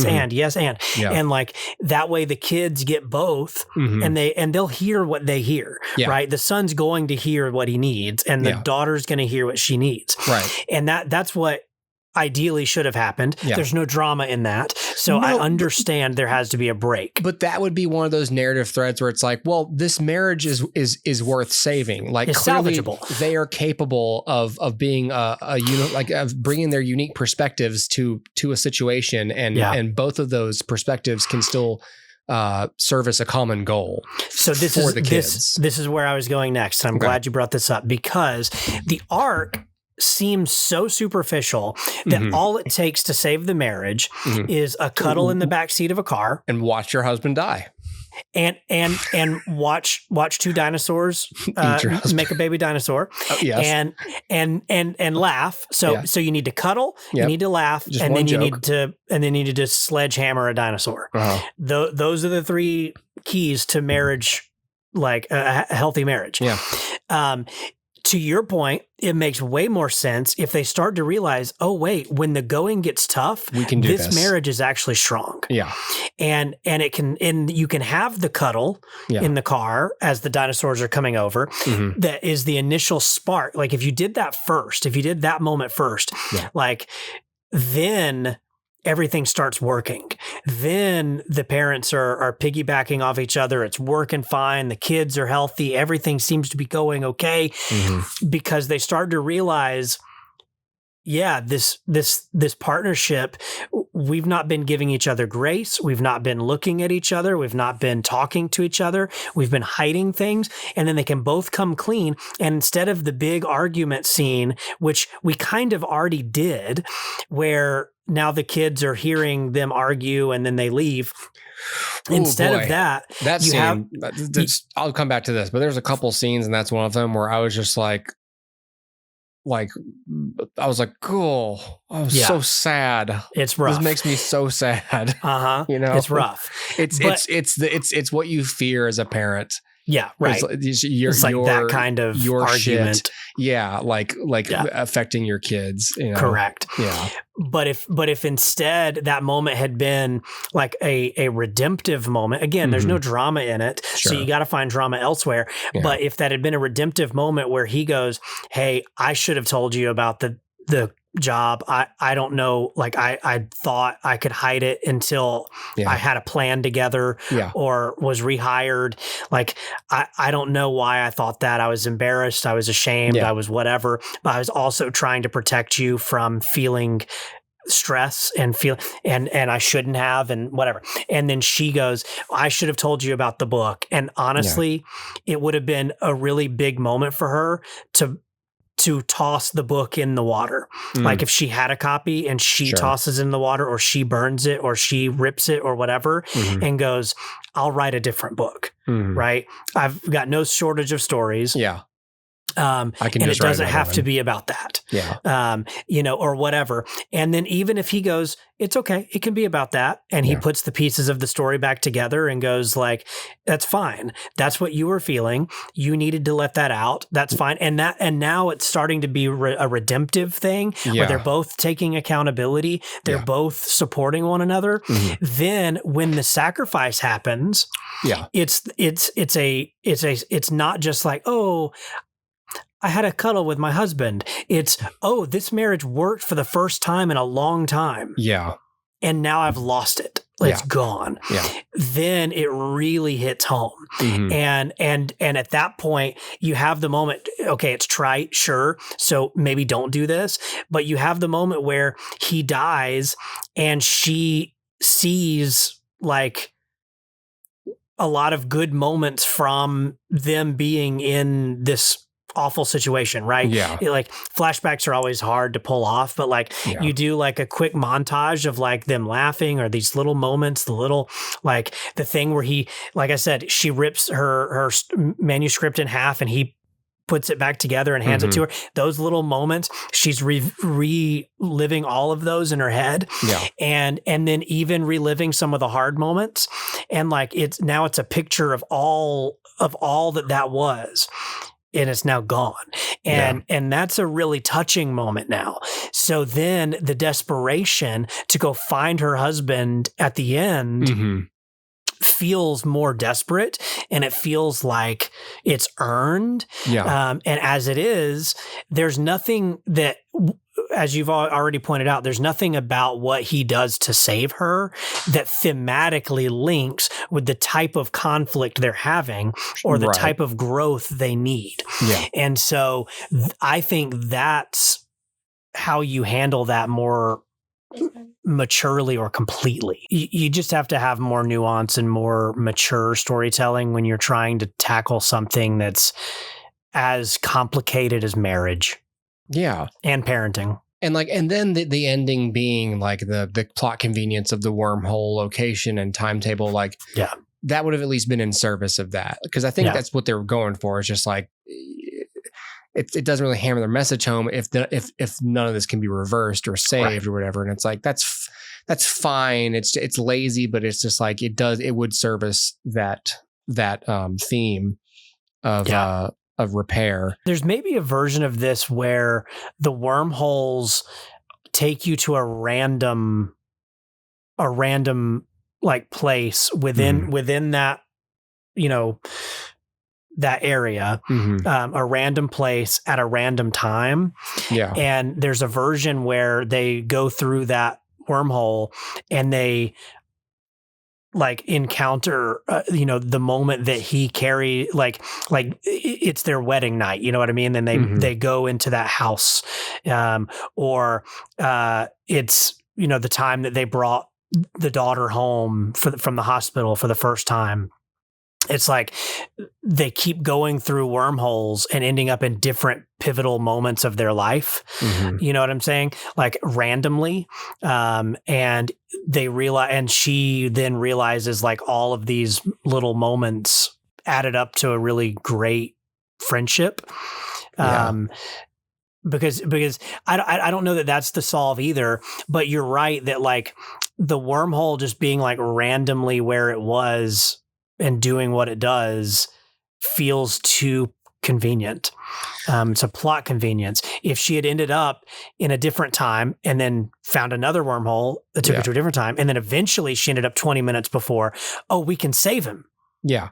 And like that way the kids get both and they'll hear what they hear. Yeah. Right. The son's going to hear what he needs and the daughter's going to hear what she needs. Right. And that's what ideally should have happened. Yeah. There's no drama in that. So I understand there has to be a break. But that would be one of those narrative threads where it's like, well, this marriage is worth saving. Like it's clearly salvageable. They are capable of being of bringing their unique perspectives to a situation and both of those perspectives can still service a common goal. So this is where I was going next. And I'm glad you brought this up because the arc seems so superficial that all it takes to save the marriage is a cuddle in the backseat of a car and watch your husband die and watch two dinosaurs make a baby dinosaur and laugh. So you need to cuddle, you need to laugh, and then you need to just sledgehammer a dinosaur. Those are the three keys to marriage, like a healthy marriage. Yeah. To your point, it makes way more sense if they start to realize, oh wait, when the going gets tough, we can do this marriage is actually strong. Yeah. And you can have the cuddle in the car as the dinosaurs are coming over. That is the initial spark. Like if you did that moment first, like then everything starts working. Then the parents are piggybacking off each other. It's working fine. The kids are healthy. Everything seems to be going okay because they start to realize, this partnership, we've not been giving each other grace. We've not been looking at each other. We've not been talking to each other. We've been hiding things. And then they can both come clean. And instead of the big argument scene, which we kind of already did, where now the kids are hearing them argue and then they leave. Instead of that scene, I'll come back to this, but there's a couple scenes and that's one of them where I was just like I was like, cool. I was so sad. It's rough. This makes me so sad. You know, it's rough. It's what you fear as a parent. Yeah, right. It's like that kind of your argument. Shit. Yeah, like affecting your kids. You know? Correct. Yeah. But if instead that moment had been like a redemptive moment, again, there's no drama in it, so you got to find drama elsewhere. Yeah. But if that had been a redemptive moment where he goes, "Hey, I should have told you about the job. I don't know. Like I thought I could hide it until I had a plan together or was rehired. Like I don't know why I thought that. I was embarrassed. I was ashamed. I was whatever, but I was also trying to protect you from feeling stress and I shouldn't have and whatever." And then she goes, "I should have told you about the book." And honestly, it would have been a really big moment for her to toss the book in the water. Like if she had a copy and she tosses it in the water or she burns it or she rips it or whatever and goes, "I'll write a different book." Right. I've got no shortage of stories. Yeah. I can and just it write doesn't another have to one. be about that. Yeah. Or whatever. And then even if he goes, it's okay, it can be about that. And he puts the pieces of the story back together and goes like, that's fine. That's what you were feeling. You needed to let that out. That's fine. And now it's starting to be a redemptive thing where they're both taking accountability. They're both supporting one another. Mm-hmm. Then when the sacrifice happens, it's not just like, oh, I had a cuddle with my husband. It's, oh, this marriage worked for the first time in a long time. Yeah. And now I've lost it. It's gone. Yeah. Then it really hits home. Mm-hmm. And at that point, you have the moment, okay, it's trite, sure. So maybe don't do this. But you have the moment where he dies and she sees like a lot of good moments from them being in this awful situation, right? Yeah. Like flashbacks are always hard to pull off, but like you do like a quick montage of like them laughing or these little moments, the little, like the thing where he, like I said, she rips her manuscript in half and he puts it back together and hands it to her. Those little moments, she's reliving all of those in her head. Yeah. And then even reliving some of the hard moments. And like it's a picture of all that was. And it's now gone. And that's a really touching moment now. So then the desperation to go find her husband at the end feels more desperate, and it feels like it's earned. Yeah. And as it is, there's nothing that, as you've already pointed out, there's nothing about what he does to save her that thematically links with the type of conflict they're having or the type of growth they need. Yeah. And so I think that's how you handle that more maturely or completely. You just have to have more nuance and more mature storytelling when you're trying to tackle something that's as complicated as marriage. Yeah. And parenting. And then the ending being like the plot convenience of the wormhole location and timetable, like that would have at least been in service of that. Because I think that's what they were going for. It's just like it doesn't really hammer their message home if none of this can be reversed or saved or whatever. And it's like that's fine. It's lazy, but it's just like it would service that theme of repair. There's maybe a version of this where the wormholes take you to a random like place within that, that area, a random place at a random time. Yeah. And there's a version where they go through that wormhole and they like encounter, the moment that he like it's their wedding night, you know what I mean? Then they go into that house, or it's, the time that they brought the daughter home from the hospital for the first time. It's like they keep going through wormholes and ending up in different pivotal moments of their life. You know what I'm saying? Like randomly. And they realize, and she then realizes like all of these little moments added up to a really great friendship. Because I don't know that that's the solve either, but you're right that like the wormhole just being like randomly where it was and doing what it does feels too convenient. It's a plot convenience. If she had ended up in a different time and then found another wormhole that took her to a different time, and then eventually she ended up 20 minutes before, we can save him. Yeah.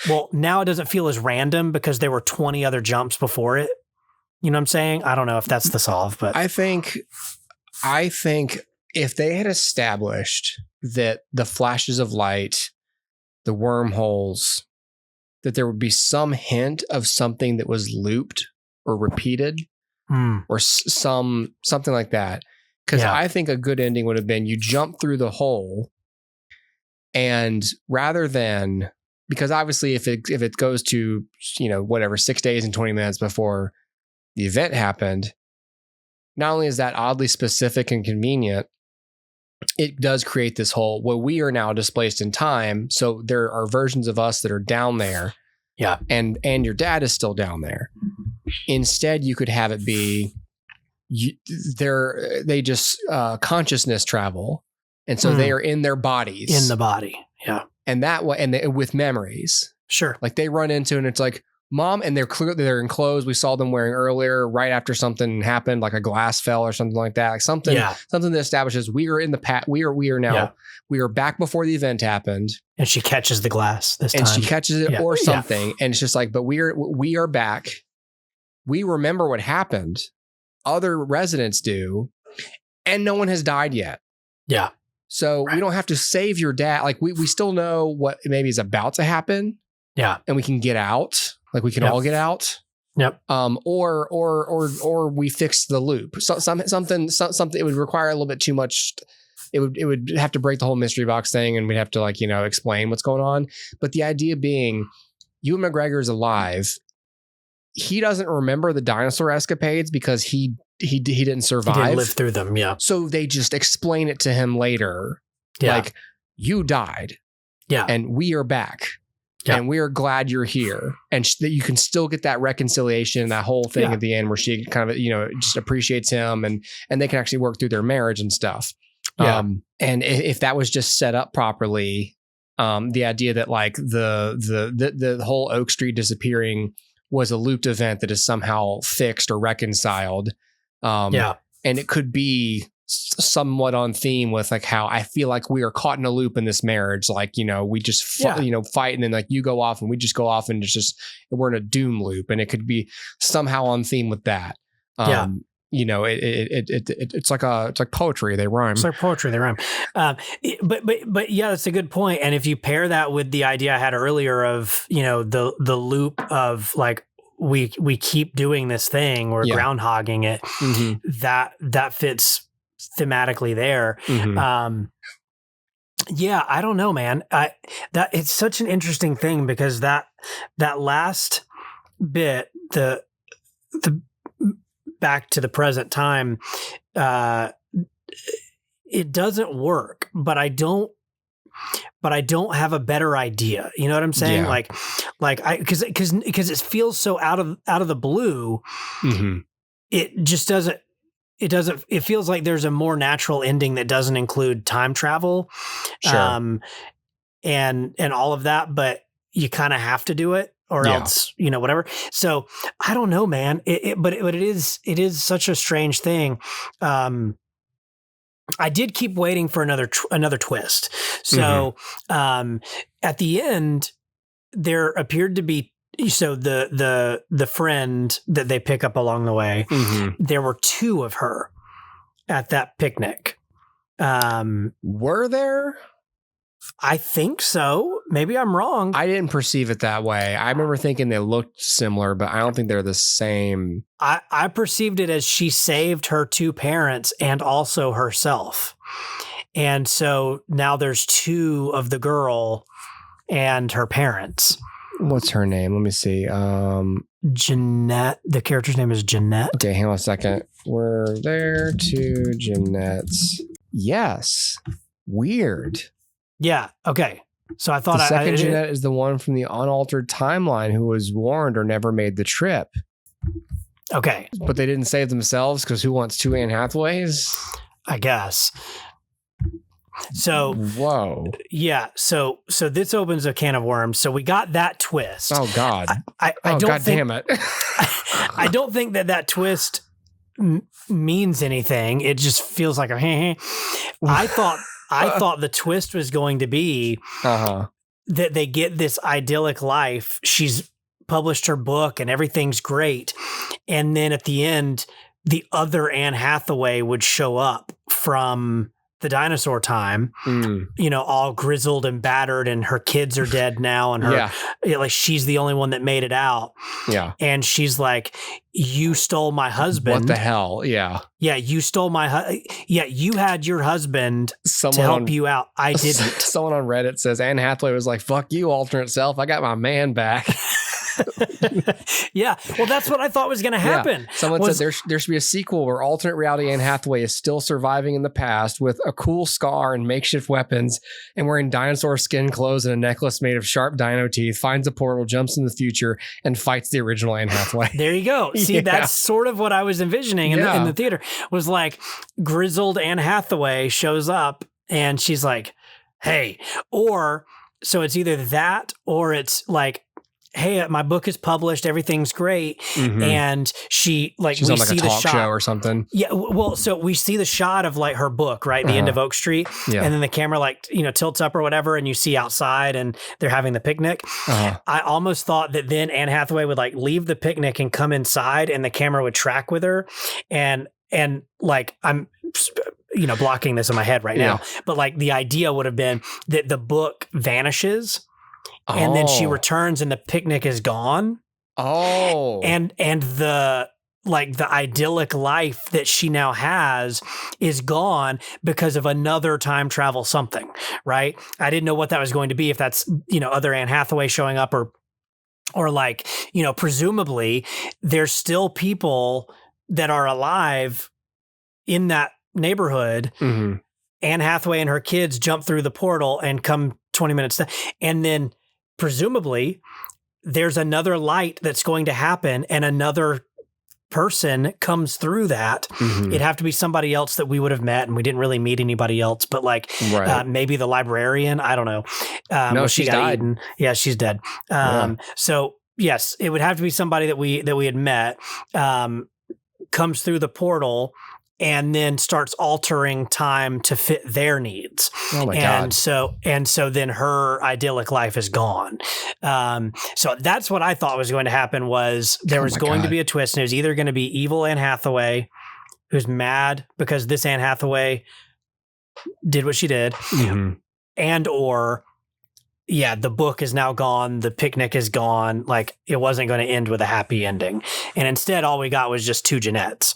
Well, now it doesn't feel as random because there were 20 other jumps before it. You know what I'm saying? I don't know if that's the solve, but I think if they had established that the flashes of light, the wormholes, that there would be some hint of something that was looped or repeated or something like that. Because I think a good ending would have been you jump through the hole, and rather than, because obviously if it goes to, 6 days and 20 minutes before the event happened, not only is that oddly specific and convenient, it does create this whole, we are now displaced in time. So there are versions of us that are down there. Yeah. And your dad is still down there. Instead, you could have it be they just consciousness travel, and so they are in their bodies, in the body, yeah, and that way, and with memories, sure, like they run into, and it's like mom, and they're in clothes we saw them wearing earlier, right after something happened, like a glass fell or something like that, like something that establishes we are in the past, we are now, we are back before the event happened, and she catches the glass this time, and she catches it or something, and it's just like, but we are back. We remember what happened. Other residents do, and no one has died yet. Yeah. So we don't have to save your dad. Like we still know what maybe is about to happen. Yeah. And we can get out. Like we can all get out. Yep. Or we fix the loop. Something it would require a little bit too much. It would have to break the whole mystery box thing, and we'd have to explain what's going on. But the idea being, Ewan McGregor is alive. He doesn't remember the dinosaur escapades because he didn't survive. He didn't live through them, yeah. So they just explain it to him later. Yeah. Like, you died. Yeah. And we are back. Yeah. And we are glad you're here. And that you can still get that reconciliation, that whole thing at the end where she kind of, just appreciates him, and they can actually work through their marriage and stuff. Yeah. And if that was just set up properly, the idea that like the whole Oak Street disappearing was a looped event that is somehow fixed or reconciled. And it could be somewhat on theme with like how I feel like we are caught in a loop in this marriage. Like, we just, fight, and then like you go off and we just go off, and it's just, we're in a doom loop, and it could be somehow on theme with that. It's like poetry. They rhyme. It's like poetry. They rhyme. But yeah, that's a good point. And if you pair that with the idea I had earlier of, the loop of like, we keep doing this thing, we're groundhogging it, that fits thematically there. I don't know, man. That it's such an interesting thing, because that last bit, the back to the present time, it doesn't work, but I don't have a better idea. You know what I'm saying? Yeah. Because it feels so out of the blue. It just doesn't. It feels like there's a more natural ending that doesn't include time travel, sure. And all of that, but you kind of have to do it, or else, whatever. So I don't know, man. But it is such a strange thing. I did keep waiting for another twist. So at the end, there appeared to be, so the friend that they pick up along the way, there were two of her at that picnic. Were there? I think so. Maybe I'm wrong. I didn't perceive it that way. I remember thinking they looked similar, but I don't think they're the same. I perceived it as she saved her two parents and also herself. And so now there's two of the girl and her parents. What's her name? Let me see. Jeanette. The character's name is Jeanette. Okay, hang on a second. Were there two Jeanettes? Yes. Weird. Yeah. Okay. So I thought the second Jeanette is the one from the unaltered timeline who was warned or never made the trip. Okay. But they didn't save themselves because who wants two Anne Hathaways? I guess. So whoa. Yeah. So this opens a can of worms. So we got that twist. Oh God. I don't God think, damn it. I don't think that twist means anything. It just feels like a I thought the twist was going to be that they get this idyllic life. She's published her book and everything's great. And then at the end, the other Anne Hathaway would show up from the dinosaur time, all grizzled and battered, and her kids are dead now. And her, like, she's the only one that made it out. Yeah. And she's like, you stole my husband. What the hell? Yeah. Yeah. You stole you had your husband to help you out. I didn't. Someone on Reddit says Anne Hathaway was like, fuck you, alternate self. I got my man back. Yeah. Well, that's what I thought was going to happen. Yeah. Someone said there should be a sequel where alternate reality Anne Hathaway is still surviving in the past with a cool scar and makeshift weapons and wearing dinosaur skin clothes and a necklace made of sharp dino teeth, finds a portal, jumps in the future, and fights the original Anne Hathaway. There you go. See, that's sort of what I was envisioning in the theater, was like grizzled Anne Hathaway shows up and she's like, hey, or so it's either that or it's like, hey, my book is published, everything's great. And she's on like a talk show or something. Yeah. Well, so we see the shot of like her book, right? The end of Oak Street. Yeah. And then the camera tilts up or whatever. And you see outside and they're having the picnic. I almost thought that then Anne Hathaway would like leave the picnic and come inside and the camera would track with her. And like, I'm, blocking this in my head right now, but like the idea would have been that the book vanishes. And then she returns and the picnic is gone. Oh. And the idyllic life that she now has is gone because of another time travel something, right? I didn't know what that was going to be, if that's, other Anne Hathaway showing up or like, presumably there's still people that are alive in that neighborhood. Anne Hathaway and her kids jump through the portal and come 20 minutes. And then presumably there's another light that's going to happen and another person comes through that. It'd have to be somebody else that we would have met, and we didn't really meet anybody else, but like maybe the librarian. I don't know. No, she died. Eaten. Yeah, she's dead. So yes, it would have to be somebody that we had met, comes through the portal and then starts altering time to fit their needs. Oh my God. So then her idyllic life is gone. So that's what I thought was going to happen, was there was going to be a twist, and it was either going to be evil Anne Hathaway, who's mad because this Anne Hathaway did what she did, and or the book is now gone, the picnic is gone, like it wasn't going to end with a happy ending. And instead, all we got was just two Jeanettes.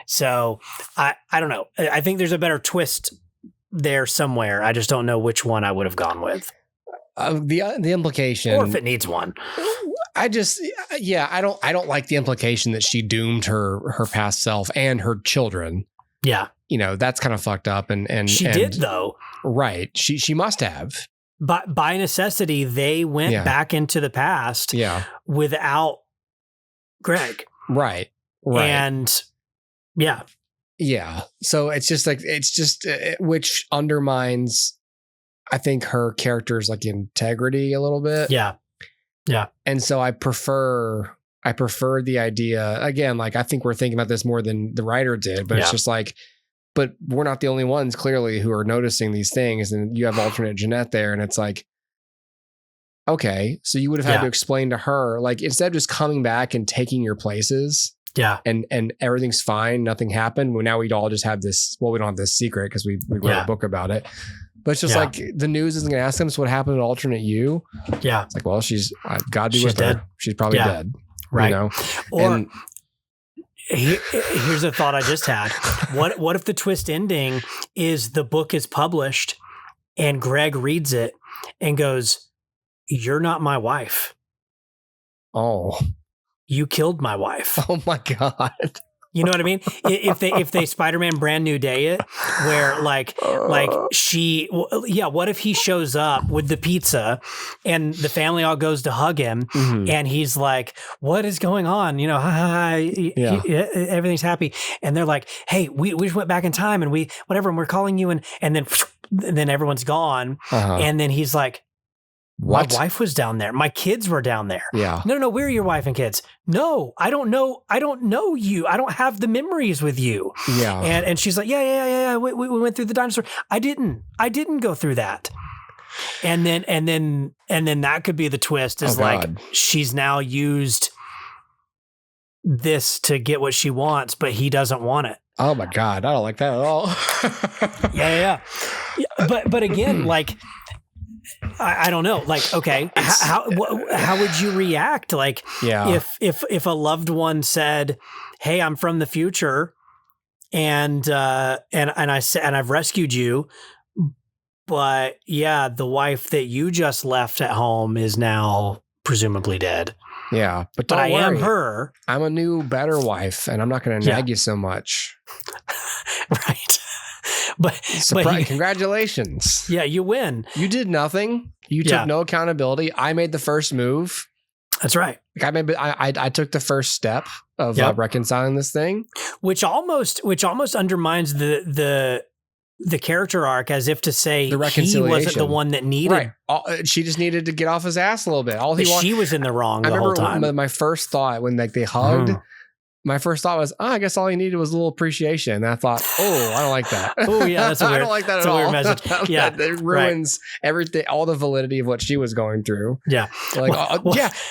So I don't know. I think there's a better twist there somewhere. I just don't know which one I would have gone with. The implication, or if it needs one. I don't like the implication that she doomed her past self and her children. Yeah. That's kind of fucked up. And she did though. Right. She must have. But by necessity, they went back into the past without Greg. Right. And yeah. So it's just which undermines, I think, her character's like integrity a little bit. Yeah. And so I prefer the idea, again, like I think we're thinking about this more than the writer did, but it's just like, but we're not the only ones clearly who are noticing these things. And you have alternate Jeanette there. And it's like, okay, so you would have had to explain to her, like, instead of just coming back and taking your places and everything's fine, nothing happened. Well, now we'd all just have this, well, we don't have this secret because we wrote a book about it. But it's just like the news isn't going to ask them, so what happened to alternate you? Yeah. It's like, well, God be with dead. her. She's probably dead. Right. Or here's a thought I just had. What if the twist ending is the book is published and Greg reads it and goes, "You're not my wife. Oh, you killed my wife." Oh my God. You know what I mean? If they Spider-Man Brand New Day it, where like she, what if he shows up with the pizza and the family all goes to hug him and he's like, "What is going on?" Everything's happy. And they're like, "Hey, we just went back in time and we're calling you." And then everyone's gone. And then he's like, "What? My wife was down there. My kids were down there." Yeah. No, where are your wife and kids? No, I don't know. I don't know you. I don't have the memories with you. Yeah. And she's like, yeah. We went through the dinosaur. I didn't go through that. And then that could be the twist, is she's now used this to get what she wants, but he doesn't want it. Oh my God. I don't like that at all. Yeah. But again, like, I don't know. Like, okay, how would you react? Like, if a loved one said, "Hey, I'm from the future, and I've rescued you, but the wife that you just left at home is now presumably dead. Yeah, but But don't I worry. am her. I'm a new, better wife, and I'm not going to nag you so much. Right. But Congratulations. Yeah, you win. You did nothing. You took no accountability. I made the first move. That's right. Like I took the first step of reconciling this thing, which almost undermines the character arc, as if to say the reconciliation. He wasn't the one that needed. Right. She just needed to get off his ass a little bit. She was in the wrong the whole time. My first thought when they hugged, my first thought was, I guess all he needed was a little appreciation. And I thought, I don't like that. Oh yeah, that's weird. I don't like that at all. Weird message. Yeah, it ruins everything, all the validity of what she was going through. Yeah, like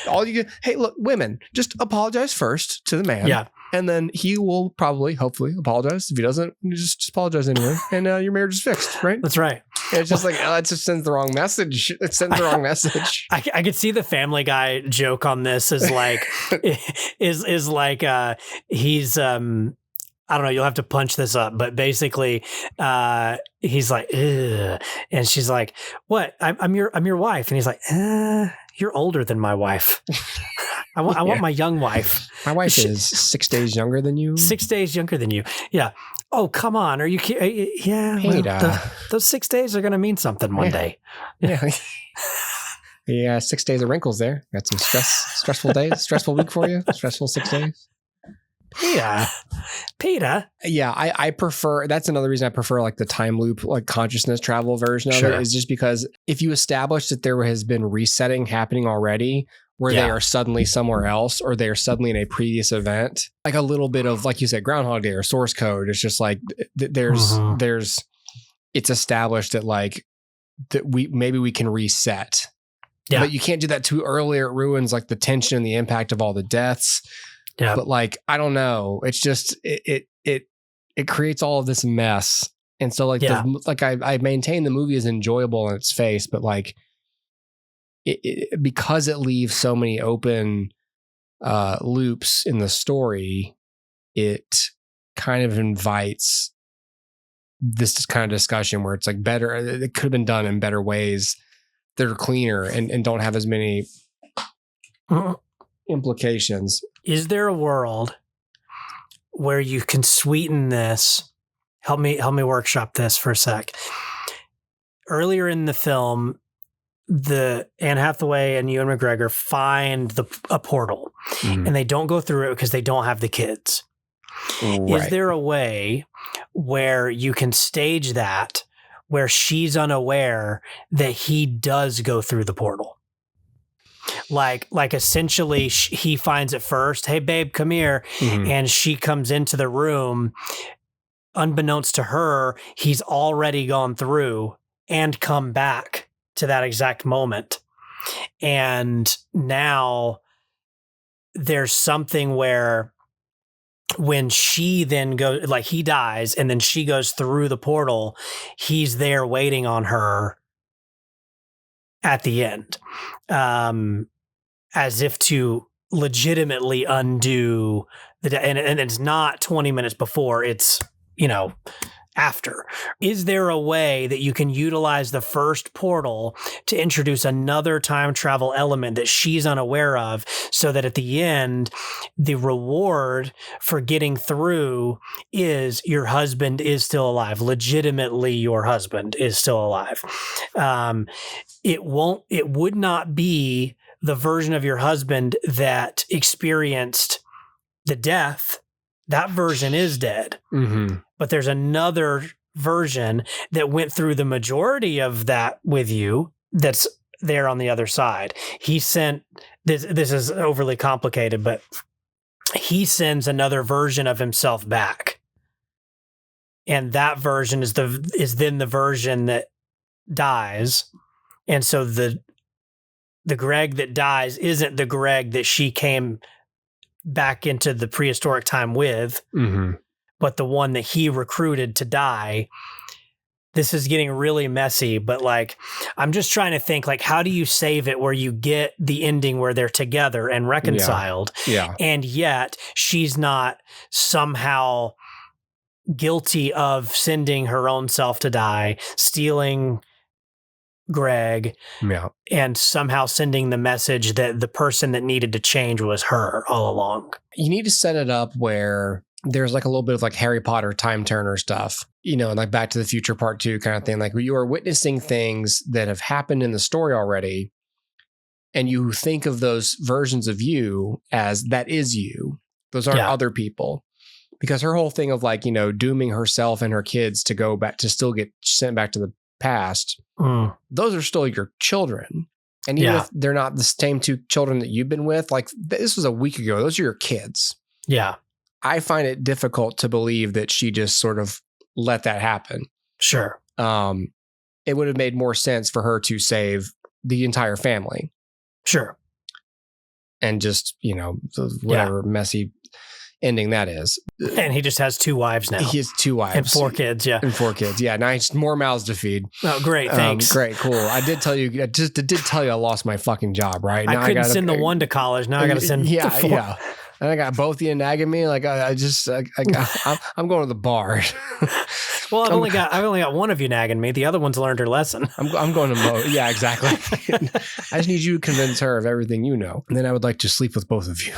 all you get. Hey, look, women, just apologize first to the man. Yeah. And then he will probably, hopefully, apologize. If he doesn't, you just apologize anyway. And your marriage is fixed, right? That's right. And it's just it just sends the wrong message. It sends the wrong message. I could see the Family Guy joke on this is like, is like he's I don't know. You'll have to punch this up, but basically, he's like, ugh. And she's like, "What? I'm your wife." And he's like, "You're older than my wife. I want my young wife. My wife is 6 days younger than you. 6 days younger than you. Yeah. Oh, come on. Are you kidding? Yeah. Well, those 6 days are going to mean something one day. Yeah. Yeah. 6 days of wrinkles there. Got some stressful days, stressful week for you. Stressful 6 days. Peter. Yeah, I prefer. That's another reason I prefer like the time loop, like consciousness travel version of it, is just because if you establish that there has been resetting happening already, where they are suddenly somewhere else, or they are suddenly in a previous event, like a little bit of, like you said, Groundhog Day or source code. It's just like there's it's established that like that we can reset. Yeah, but you can't do that too early. It ruins like the tension and the impact of all the deaths. Yeah. But like, I don't know. It's just, it creates all of this mess. And so like, I maintain the movie is enjoyable in its face, but like because it leaves so many open loops in the story, it kind of invites this kind of discussion where it's like better, it could have been done in better ways that are cleaner and don't have as many implications. Is there a world where you can sweeten this? Help me workshop this for a sec. Earlier in the film, the Anne Hathaway and Ewan McGregor find a portal, and they don't go through it because they don't have the kids. Right. Is there a way where you can stage that where she's unaware that he does go through the portal? Like essentially he finds it first. Hey babe, come here. And she comes into the room. Unbeknownst to her, he's already gone through and come back to that exact moment. And now there's something where when she then goes, like he dies and then she goes through the portal, he's there waiting on her at the end, as if to legitimately undo and it's not 20 minutes before, it's, after. Is there a way that you can utilize the first portal to introduce another time travel element that she's unaware of, so that at the end, the reward for getting through is your husband is still alive. Legitimately, your husband is still alive. It would not be the version of your husband that experienced the death. That version is dead. But there's another version that went through the majority of that with you that's there on the other side. He sent, this is overly complicated, but he sends another version of himself back. And that version is then the version that dies. And so the Greg that dies isn't the Greg that she came back into the prehistoric time with, but the one that he recruited to die. This is getting really messy, but like, I'm just trying to think, like, how do you save it where you get the ending where they're together and reconciled? Yeah. And yet she's not somehow guilty of sending her own self to die, stealing Greg Yeah. and somehow sending the message that the person that needed to change was her all along. You need to set it up where there's like a little bit of like Harry Potter time turner stuff, you know, like Back to the Future Part 2 kind of thing. Like you are witnessing things that have happened in the story already. And you think of those versions of you as that is you. Those aren't other people. Because her whole thing of like, you know, dooming herself and her kids to go back to still get sent back to the past, those are still your children. And even if they're not the same two children that you've been with, like this was a week ago, those are your kids. Yeah. I find it difficult to believe that she just sort of let that happen. Sure. It would have made more sense for her to save the entire family. Sure. And just, you know, whatever messy ending that is. And he just has 2 wives now. He has 2 wives. And 4 kids, yeah. And 4 kids, yeah. Now he's more mouths to feed. Oh, great, thanks. Great, cool. I did tell you I lost my fucking job, right? Now I couldn't send the one to college. Now I got to send the 4. Yeah. And I got both the anatomy. Like I'm going to the bar. Well, I've only got one of you nagging me. The other one's learned her lesson. I'm going to yeah, exactly. I just need you to convince her of everything you know, and then I would like to sleep with both of you.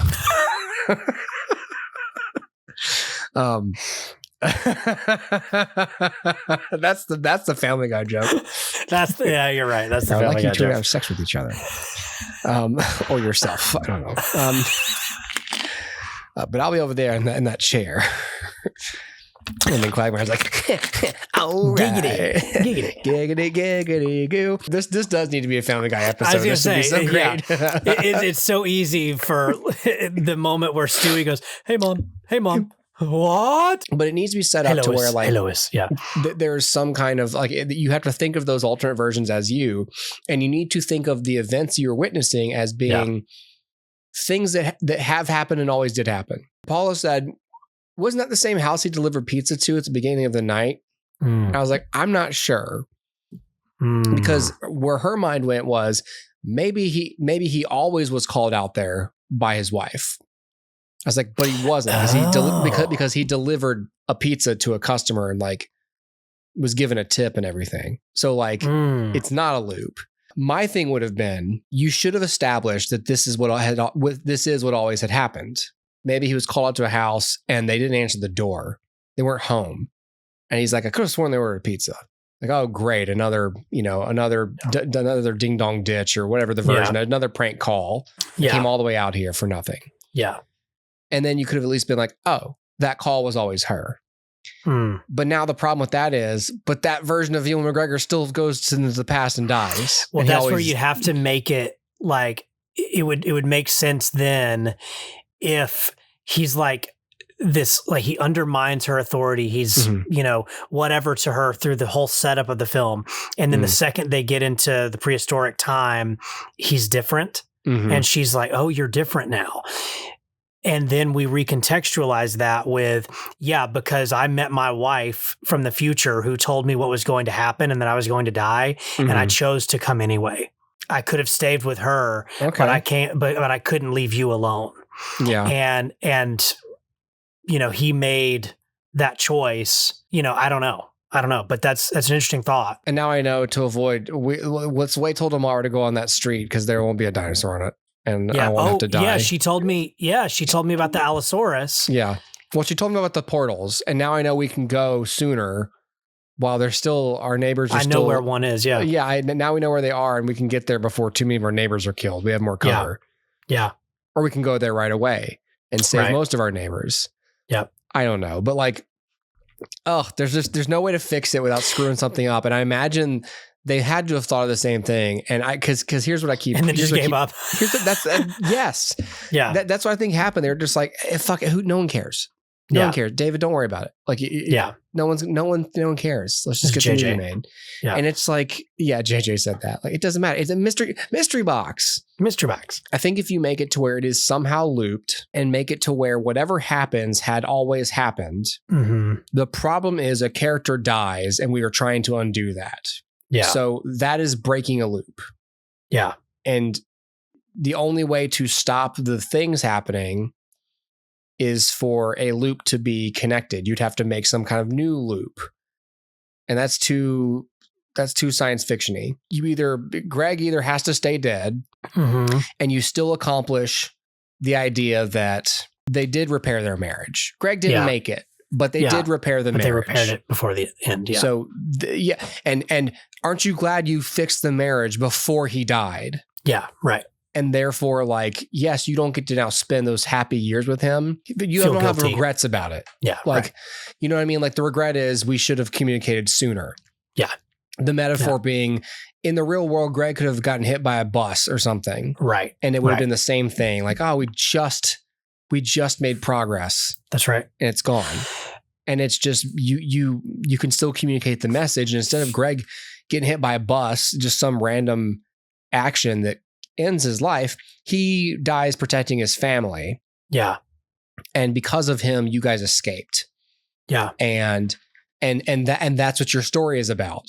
That's the Family Guy joke. You're right. That's the I would Family like Guy you to joke. have sex with each other, or yourself. I don't know. But I'll be over there in that chair. And then Quagmire's like, all right. Giggity, goo. This does need to be a Family Guy episode. I was going to say, so great. It's so easy for the moment where Stewie goes, hey, mom. What? But it needs to be set up to where like, Lois, yeah. There's some kind of like, you have to think of those alternate versions as you, and you need to think of the events you're witnessing as being things that have happened and always did happen. Paula said, wasn't that the same house he delivered pizza to at the beginning of the night? I was like, I'm not sure. Because where her mind went was maybe he always was called out there by his wife. I was like, but he wasn't because he delivered a pizza to a customer and like was given a tip and everything. So like, it's not a loop. My thing would have been, you should have established that this is what always had happened. Maybe he was called out to a house and they didn't answer the door. They weren't home. And he's like, I could have sworn they ordered pizza. Like, oh, great. Another ding dong ditch or whatever the version, another prank call. Came all the way out here for nothing. Yeah. And then you could have at least been like, oh, that call was always her. But now the problem with that is, that version of Ewan McGregor still goes into the past and dies. Well, and that's where you have to make it like, it would make sense then if he's like this, like he undermines her authority. He's, whatever to her through the whole setup of the film. And then the second they get into the prehistoric time, he's different. And she's like, oh, you're different now. And then we recontextualize that with, because I met my wife from the future who told me what was going to happen and that I was going to die. And I chose to come anyway. I could have stayed with her, but I can't, but I couldn't leave you alone. Yeah. And, he made that choice, I don't know, but that's an interesting thought. And now I know to avoid, let's wait till tomorrow to go on that street because there won't be a dinosaur on it. And I won't have to die. Yeah, she told me about the Allosaurus. Yeah. Well, she told me about the portals, and now I know we can go sooner while they're still, our neighbors are still. I know where one is, yeah. Yeah, now we know where they are, and we can get there before too many of our neighbors are killed. We have more cover. Yeah. Or we can go there right away and save most of our neighbors. Yep. I don't know. But like, there's no way to fix it without screwing something up. And I imagine they had to have thought of the same thing. And because here's what I keep. And then just gave up. Yes. Yeah. That's what I think happened. They were just like, fuck it. No one cares. No one cares. David, don't worry about it. Like, no one cares. Let's just get the movie made. Yeah. And it's like, JJ said that. Like, it doesn't matter. It's a mystery box. Mystery box. I think if you make it to where it is somehow looped and make it to where whatever happens had always happened, the problem is a character dies and we are trying to undo that. Yeah. So that is breaking a loop. Yeah. And the only way to stop the things happening is for a loop to be connected. You'd have to make some kind of new loop. And that's too too science fiction-y. Greg either has to stay dead, Mm-hmm. and you still accomplish the idea that they did repair their marriage. Greg didn't make it, but they did repair the marriage. They repaired it before the end. Yeah. So and aren't you glad you fixed the marriage before he died? Yeah. Right. And therefore, like, yes, you don't get to now spend those happy years with him. You Feel don't have guilty. regrets about it. Yeah. Like, right. you know what I mean? Like, the regret is we should have communicated sooner. Yeah. The metaphor being, in the real world, Greg could have gotten hit by a bus or something. Right. And it would have been the same thing. Like, oh, we just made progress. That's right. And it's gone. And it's just, you can still communicate the message. And instead of Greg getting hit by a bus, just some random action that ends his life, he dies protecting his family. Yeah. And because of him, you guys escaped. Yeah. And that's what your story is about.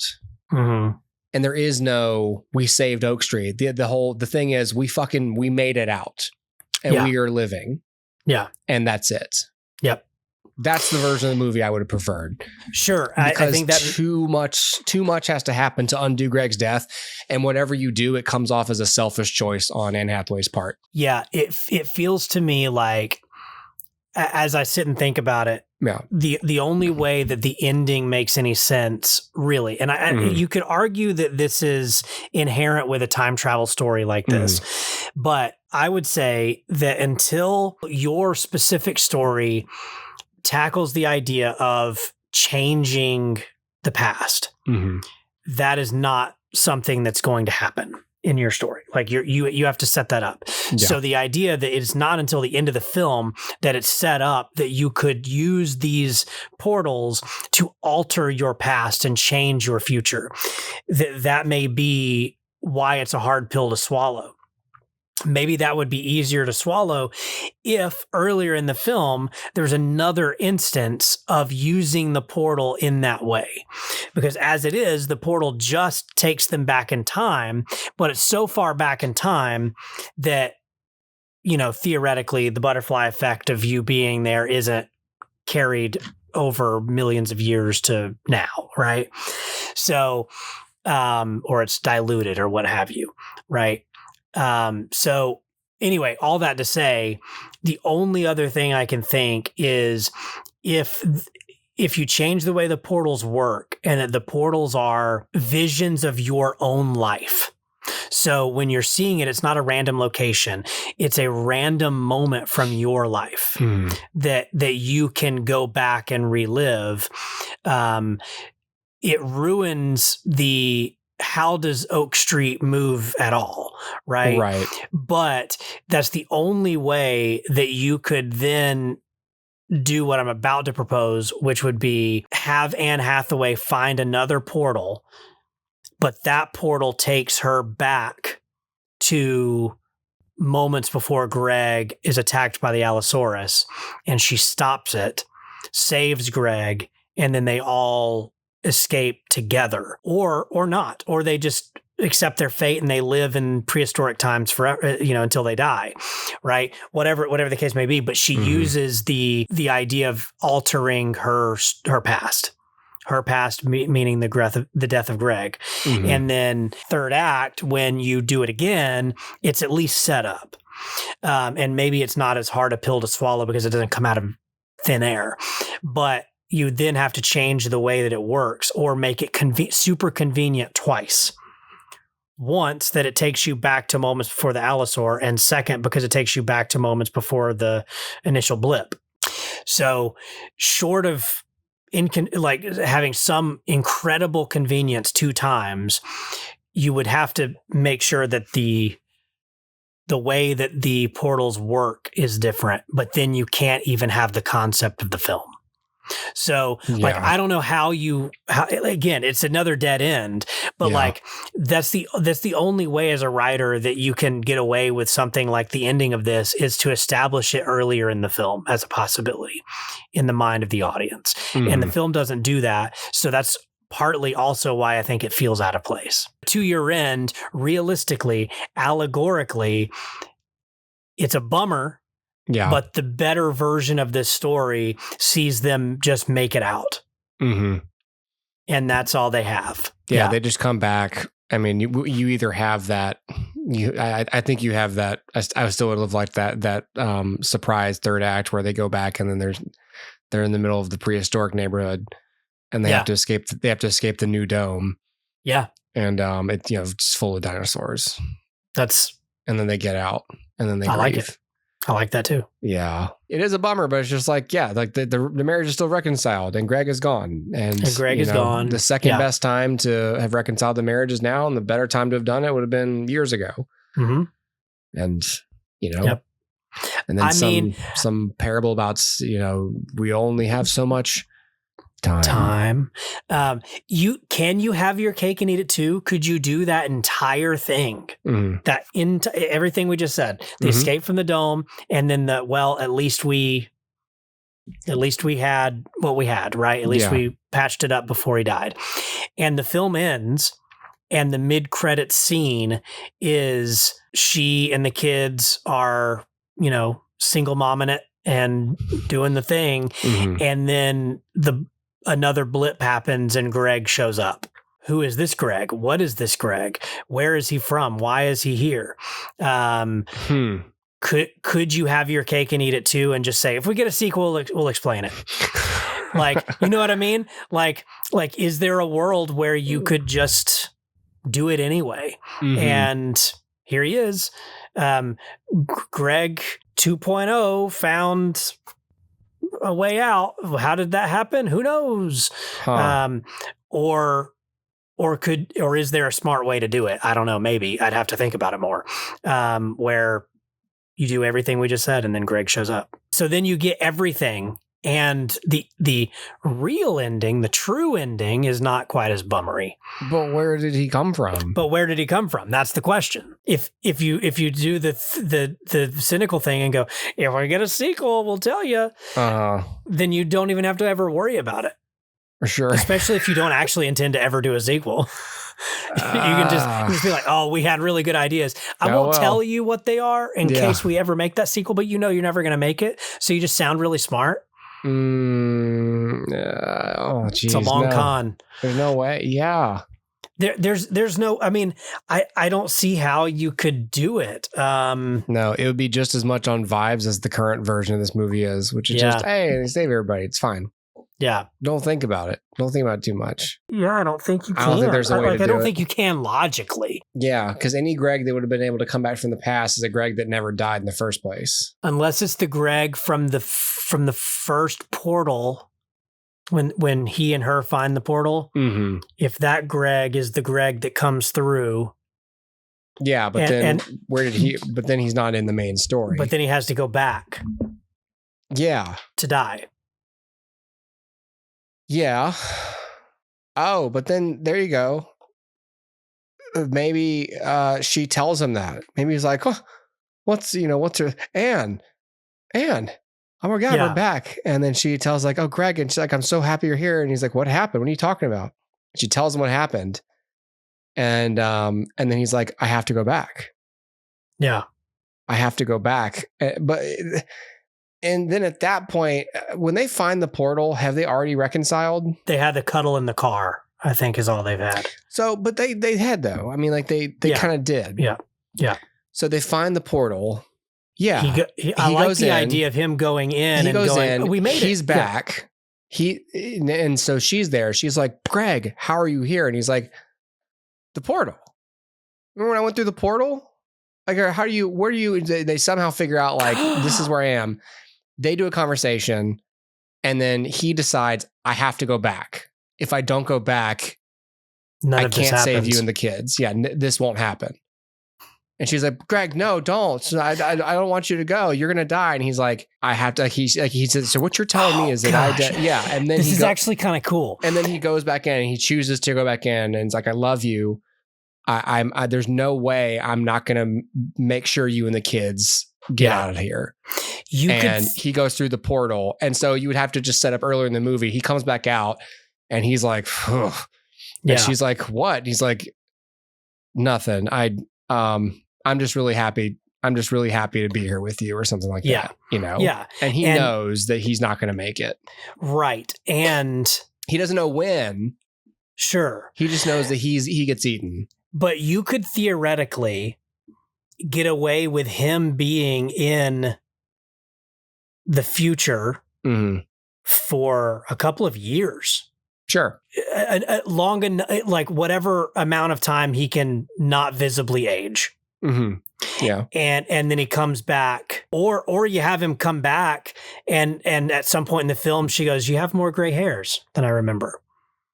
Mm-hmm. And there is no, we saved Oak Street. The thing is, we made it out and we are living. Yeah. And that's it. Yep. That's the version of the movie I would have preferred. Sure. I think that too much has to happen to undo Greg's death. And whatever you do, it comes off as a selfish choice on Anne Hathaway's part. Yeah. It feels to me like, as I sit and think about it, the only way that the ending makes any sense, really, and you could argue that this is inherent with a time travel story like this, but I would say that until your specific story tackles the idea of changing the past, that is not something that's going to happen in your story. Like you have to set that up. Yeah. So the idea that it's not until the end of the film that it's set up that you could use these portals to alter your past and change your future, that may be why it's a hard pill to swallow. Maybe that would be easier to swallow if earlier in the film there's another instance of using the portal in that way. Because as it is, the portal just takes them back in time, but it's so far back in time that, you know, theoretically the butterfly effect of you being there isn't carried over millions of years to now, right? So, or it's diluted or what have you, right? So anyway, all that to say, the only other thing I can think is if you change the way the portals work and that the portals are visions of your own life. So when you're seeing it, it's not a random location. It's a random moment from your life that you can go back and relive. It ruins how does Oak Street move at all, right? Right. But that's the only way that you could then do what I'm about to propose, which would be have Anne Hathaway find another portal, but that portal takes her back to moments before Greg is attacked by the Allosaurus, and she stops it, saves Greg, and then they all escape together, or not, or they just accept their fate and they live in prehistoric times forever, you know, until they die, right? Whatever the case may be. But she uses the idea of altering her past, meaning the death of Greg. And then third act, when you do it again, it's at least set up. And maybe it's not as hard a pill to swallow because it doesn't come out of thin air, but you then have to change the way that it works or make it super convenient twice. Once, that it takes you back to moments before the Allosaur, and second, because it takes you back to moments before the initial blip. So short of like having some incredible convenience two times, you would have to make sure that the way that the portals work is different, but then you can't even have the concept of the film. So like, I don't know how again, it's another dead end, but like that's the only way as a writer that you can get away with something like the ending of this is to establish it earlier in the film as a possibility in the mind of the audience. And the film doesn't do that. So that's partly also why I think it feels out of place. To your end, realistically, allegorically, it's a bummer. Yeah. But the better version of this story sees them just make it out. and that's all they have. Yeah, they just come back. I mean, you either have that. I think you have that. I still would have liked that surprise third act where they go back and then they're in the middle of the prehistoric neighborhood, and they have to escape. They have to escape the new dome. Yeah, and it's just full of dinosaurs. And then they get out, and then they. I like it. I like that too. Yeah, it is a bummer, but it's just like, the marriage is still reconciled, and Greg is gone, and Greg is gone. The second best time to have reconciled the marriage is now, and the better time to have done it would have been years ago. Mm-hmm. And and then some parable about we only have so much time. Can you have your cake and eat it too? Could you do that entire thing? Mm-hmm. Everything we just said, the escape from the dome, and then at least we had what we had, right? At least we patched it up before he died. And the film ends, and the mid-credit scene is she and the kids are, single momming it and doing the thing. Mm-hmm. And then another blip happens and Greg shows up. Who is this Greg? What is this Greg? Where is he from? Why is he here? Could you have your cake and eat it too and just say, if we get a sequel, we'll explain it? Like, you know what I mean? Like, is there a world where you could just do it anyway? Mm-hmm. And here he is. Greg 2.0 found a way out. How did that happen? Who knows? Or is there a smart way to do it? I don't know. Maybe I'd have to think about it more. Where you do everything we just said, and then Greg shows up. So then you get everything, and the real ending, the true ending, is not quite as bummery. But where did he come from? That's the question. If you do the cynical thing and go, if I get a sequel, we'll tell you, then you don't even have to ever worry about it. For sure. Especially if you don't actually intend to ever do a sequel. You can just be like, oh, we had really good ideas. I won't tell you what they are in case we ever make that sequel, but you're never going to make it. So you just sound really smart. Geez, it's a long con. There's no way. Yeah. There's no, I mean, I don't see how you could do it. No, it would be just as much on vibes as the current version of this movie is, which is just, hey, they save everybody. It's fine. Yeah. Don't think about it. Don't think about it too much. Yeah, I don't think you can. I don't think there's a way to do it. I don't think you can logically. Yeah, because any Greg that would have been able to come back from the past is a Greg that never died in the first place. Unless it's the Greg from the first portal when he and her find the portal. Mm-hmm. If that Greg is the Greg that comes through. Yeah, but where did he? But then he's not in the main story. But then he has to go back. Yeah. To die. Yeah. Oh, but then there you go. Maybe she tells him that. Maybe he's like, oh, what's her Anne? Oh my God, we're back. And then she tells like, oh, Greg, and she's like, I'm so happy you're here. And he's like, what happened? What are you talking about? She tells him what happened. And then he's like, I have to go back. Yeah. I have to go back. And then at that point, when they find the portal, have they already reconciled? They had the cuddle in the car, I think, is all they've had. So, but they had though. I mean, like they kind of did. Yeah. Yeah. So they find the portal. Yeah. I like the idea of him going in. He goes in. We made it. He's back. And so she's there. She's like, Greg, how are you here? And he's like, the portal. Remember when I went through the portal? Like, where do you, they somehow figure out like, this is where I am. They do a conversation, and then he decides, I have to go back. If I don't go back, I can't save you and the kids. Yeah, this won't happen. And she's like, Greg, no, don't. I don't want you to go. You're going to die. And he's like, I have to. He says, so what you're telling me is that yeah. And then this is actually kind of cool. And then he goes back in and he chooses to go back in. And it's like, I love you. There's no way I'm not going to make sure you and the kids get out of here. He goes through the portal. And so you would have to just set up earlier in the movie. He comes back out and he's like, ugh. And she's like, what? He's like, nothing. I'm just really happy. I'm just really happy to be here with you or something like that, Yeah. And he knows that he's not going to make it. Right. And he doesn't know when, Sure. He just knows that he gets eaten. But you could theoretically get away with him being in the future for a couple of years. Sure. Long enough, like whatever amount of time he can not visibly age. Yeah. And then he comes back, or you have him come back and at some point in the film, she goes, "You have more gray hairs than I remember."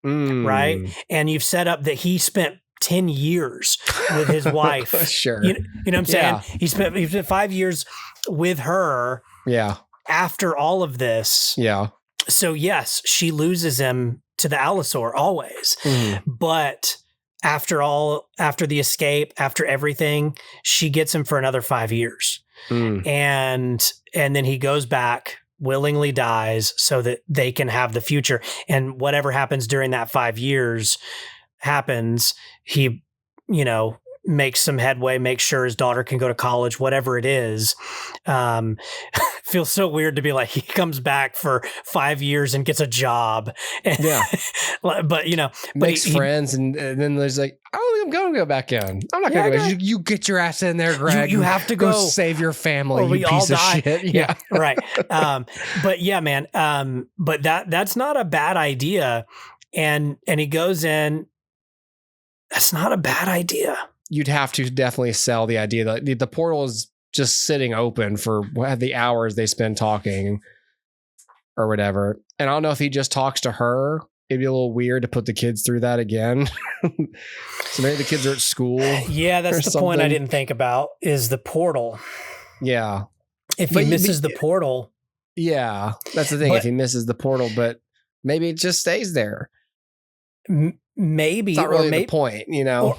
Right. And you've set up that he spent 10 years with his wife. Sure. You know what I'm saying? Yeah. He spent 5 years with her. Yeah. After all of this. Yeah. So yes, she loses him to the Allosaur always. But after the escape, after everything, she gets him for another 5 years. And then he goes back, willingly dies so that they can have the future. And whatever happens during that 5 years happens. He, makes some headway, makes sure his daughter can go to college, whatever it is. Feels so weird to be like, he comes back for 5 years and gets a job. Yeah. But, makes friends. And then there's like, I'm going to go back in. I'm not going to go. You get your ass in there, Greg. You have to go save your family, you piece of shit. Yeah. Right. But yeah, man. But that's not a bad idea. And he goes in. That's not a bad idea. You'd have to definitely sell the idea that the portal is just sitting open for the hours they spend talking or whatever. And I don't know if he just talks to her. It'd be a little weird to put the kids through that again. So maybe the kids are at school. Yeah, that's the point I didn't think about is the portal. Yeah. If he misses the portal. Yeah, that's the thing. If he misses the portal, but maybe it just stays there. Maybe, it's not really the point,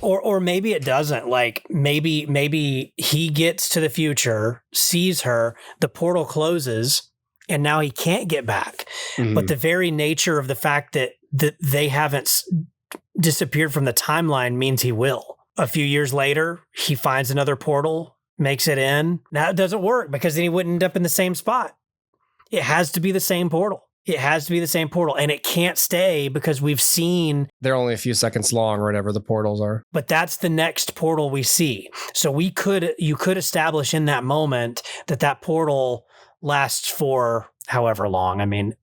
or maybe it doesn't. Like maybe he gets to the future, sees her, the portal closes, and now he can't get back. But the very nature of the fact that they haven't disappeared from the timeline means he will. A few years later, he finds another portal, makes it in. Now it doesn't work because then he wouldn't end up in the same spot. It has to be the same portal. It has to be the same portal, and it can't stay because we've seen... They're only a few seconds long or whatever the portals are. But that's the next portal we see. So you could establish in that moment that portal lasts for however long. I mean,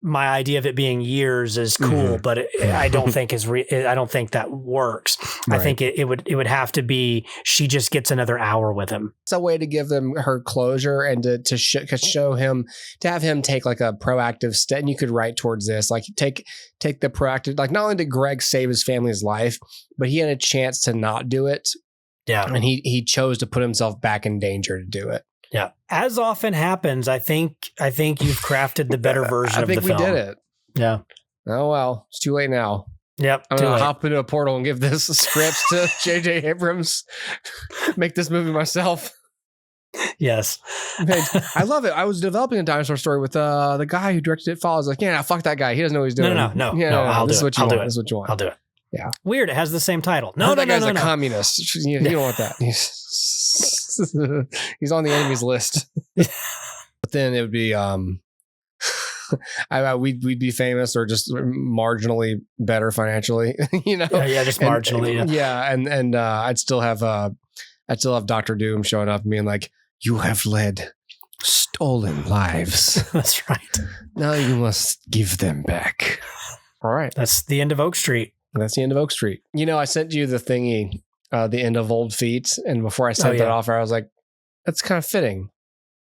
my idea of it being years is cool, but I don't think I don't think that works. Right. I think it would have to be she just gets another hour with him. It's a way to give her closure and to show him, to have him take like a proactive step. And you could write towards this, like take the proactive. Like not only did Greg save his family's life, but he had a chance to not do it. Yeah, and he chose to put himself back in danger to do it. Yeah. As often happens, I think you've crafted the better version of the film. I think we did it. Yeah. Oh, well, it's too late now. Yep. I'm going to hop into a portal and give this script to J.J. Abrams. Make this movie myself. Yes. Man, I love it. I was developing a dinosaur story with the guy who directed It Follows. Like, yeah, fuck that guy. He doesn't know what he's doing. No. This is what you want. This is what you want. I'll do it. Yeah. Weird. It has the same title. No, that guy's a communist. You don't want that. He's on the enemy's list. But then it would be we'd be famous or just marginally better financially, Yeah, just marginally. Yeah, and I'd still have Dr. Doom showing up and being like, "You have led stolen lives." That's right. Now you must give them back. All right. That's the end of Oak Street. That's the end of Oak Street. I sent you the thingy, the end of Old Feet. And before I sent that off, I was like, that's kind of fitting.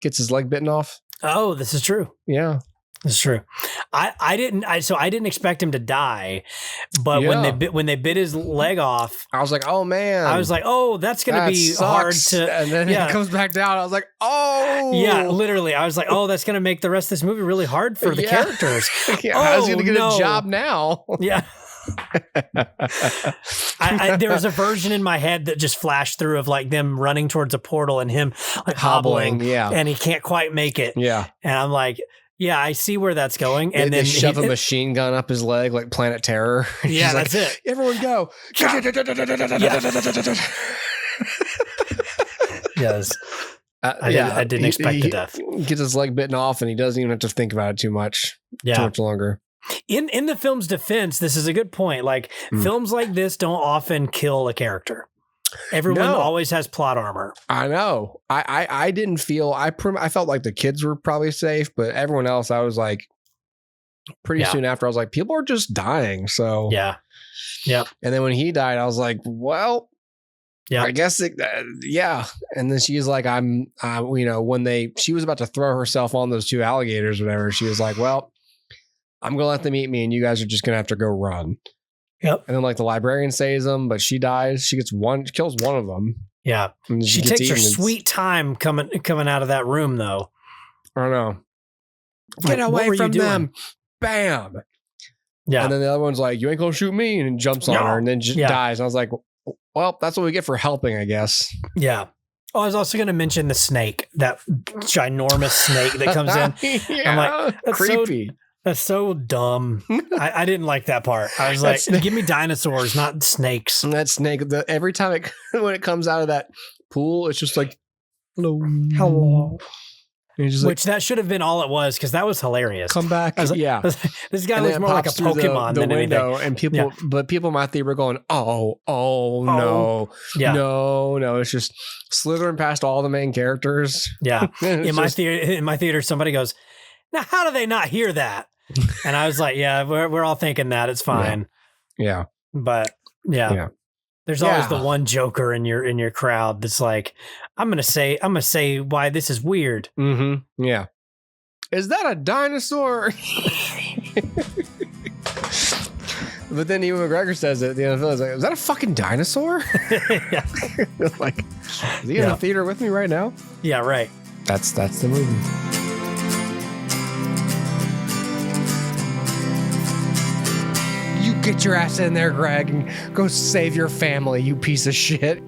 Gets his leg bitten off. Oh, this is true. Yeah. This is true. I didn't expect him to die, but when they bit his leg off, I was like, oh man. I was like, oh, that's going to be hard to. And then he comes back down. I was like, oh. Yeah, literally. I was like, oh, that's going to make the rest of this movie really hard for the characters. How's he going to get a job now? Yeah. There was a version in my head that just flashed through of like them running towards a portal and him like hobbling, and he can't quite make it. Yeah. And I'm like, yeah, I see where that's going. And then they shove a machine gun up his leg like Planet Terror. Yeah, that's it. Everyone go. Yes. I didn't expect the death. He gets his leg bitten off and he doesn't even have to think about it too much. Yeah. Too much longer. In the film's defense, this is a good point. Like films like this don't often kill a character. Everyone always has plot armor. I know. I didn't feel. I felt like the kids were probably safe, but everyone else, I was like, pretty soon after, I was like, people are just dying. So yeah. And then when he died, I was like, well, I guess yeah. And then she's like, when she was about to throw herself on those two alligators, or whatever, she was like, well, I'm gonna let them eat me, and you guys are just gonna have to go run. Yep. And then like the librarian saves them, but she dies. She kills one of them. Yeah. She takes her sweet time coming out of that room, though. I don't know. Get away from them. Bam. Yeah. And then the other one's like, you ain't gonna shoot me, and jumps on her and then just dies. And I was like, well, that's what we get for helping, I guess. Yeah. Oh, I was also going to mention the snake, that ginormous snake that comes in. I'm like, that's creepy. That's so dumb. I didn't like that part. I was like, give me dinosaurs, not snakes. And that snake, every time when it comes out of that pool, it's just like, hello. Which that should have been all it was, because that was hilarious. Come back. This guy looks more like a Pokemon than window, anything. And but people in my theater were going, no. No. It's just slithering past all the main characters. Yeah. in my theater, somebody goes, now how do they not hear that? And I was like, yeah, we're all thinking that. It's fine. Yeah. But yeah. There's always the one joker in your crowd that's like, I'm gonna say why this is weird. Mm-hmm. Yeah. Is that a dinosaur? But then Ewan McGregor says it at the end of the film. It's like, is that a fucking dinosaur? Yeah. Like, is he in the theater with me right now? Yeah, right. That's the movie. You get your ass in there, Greg, and go save your family, you piece of shit.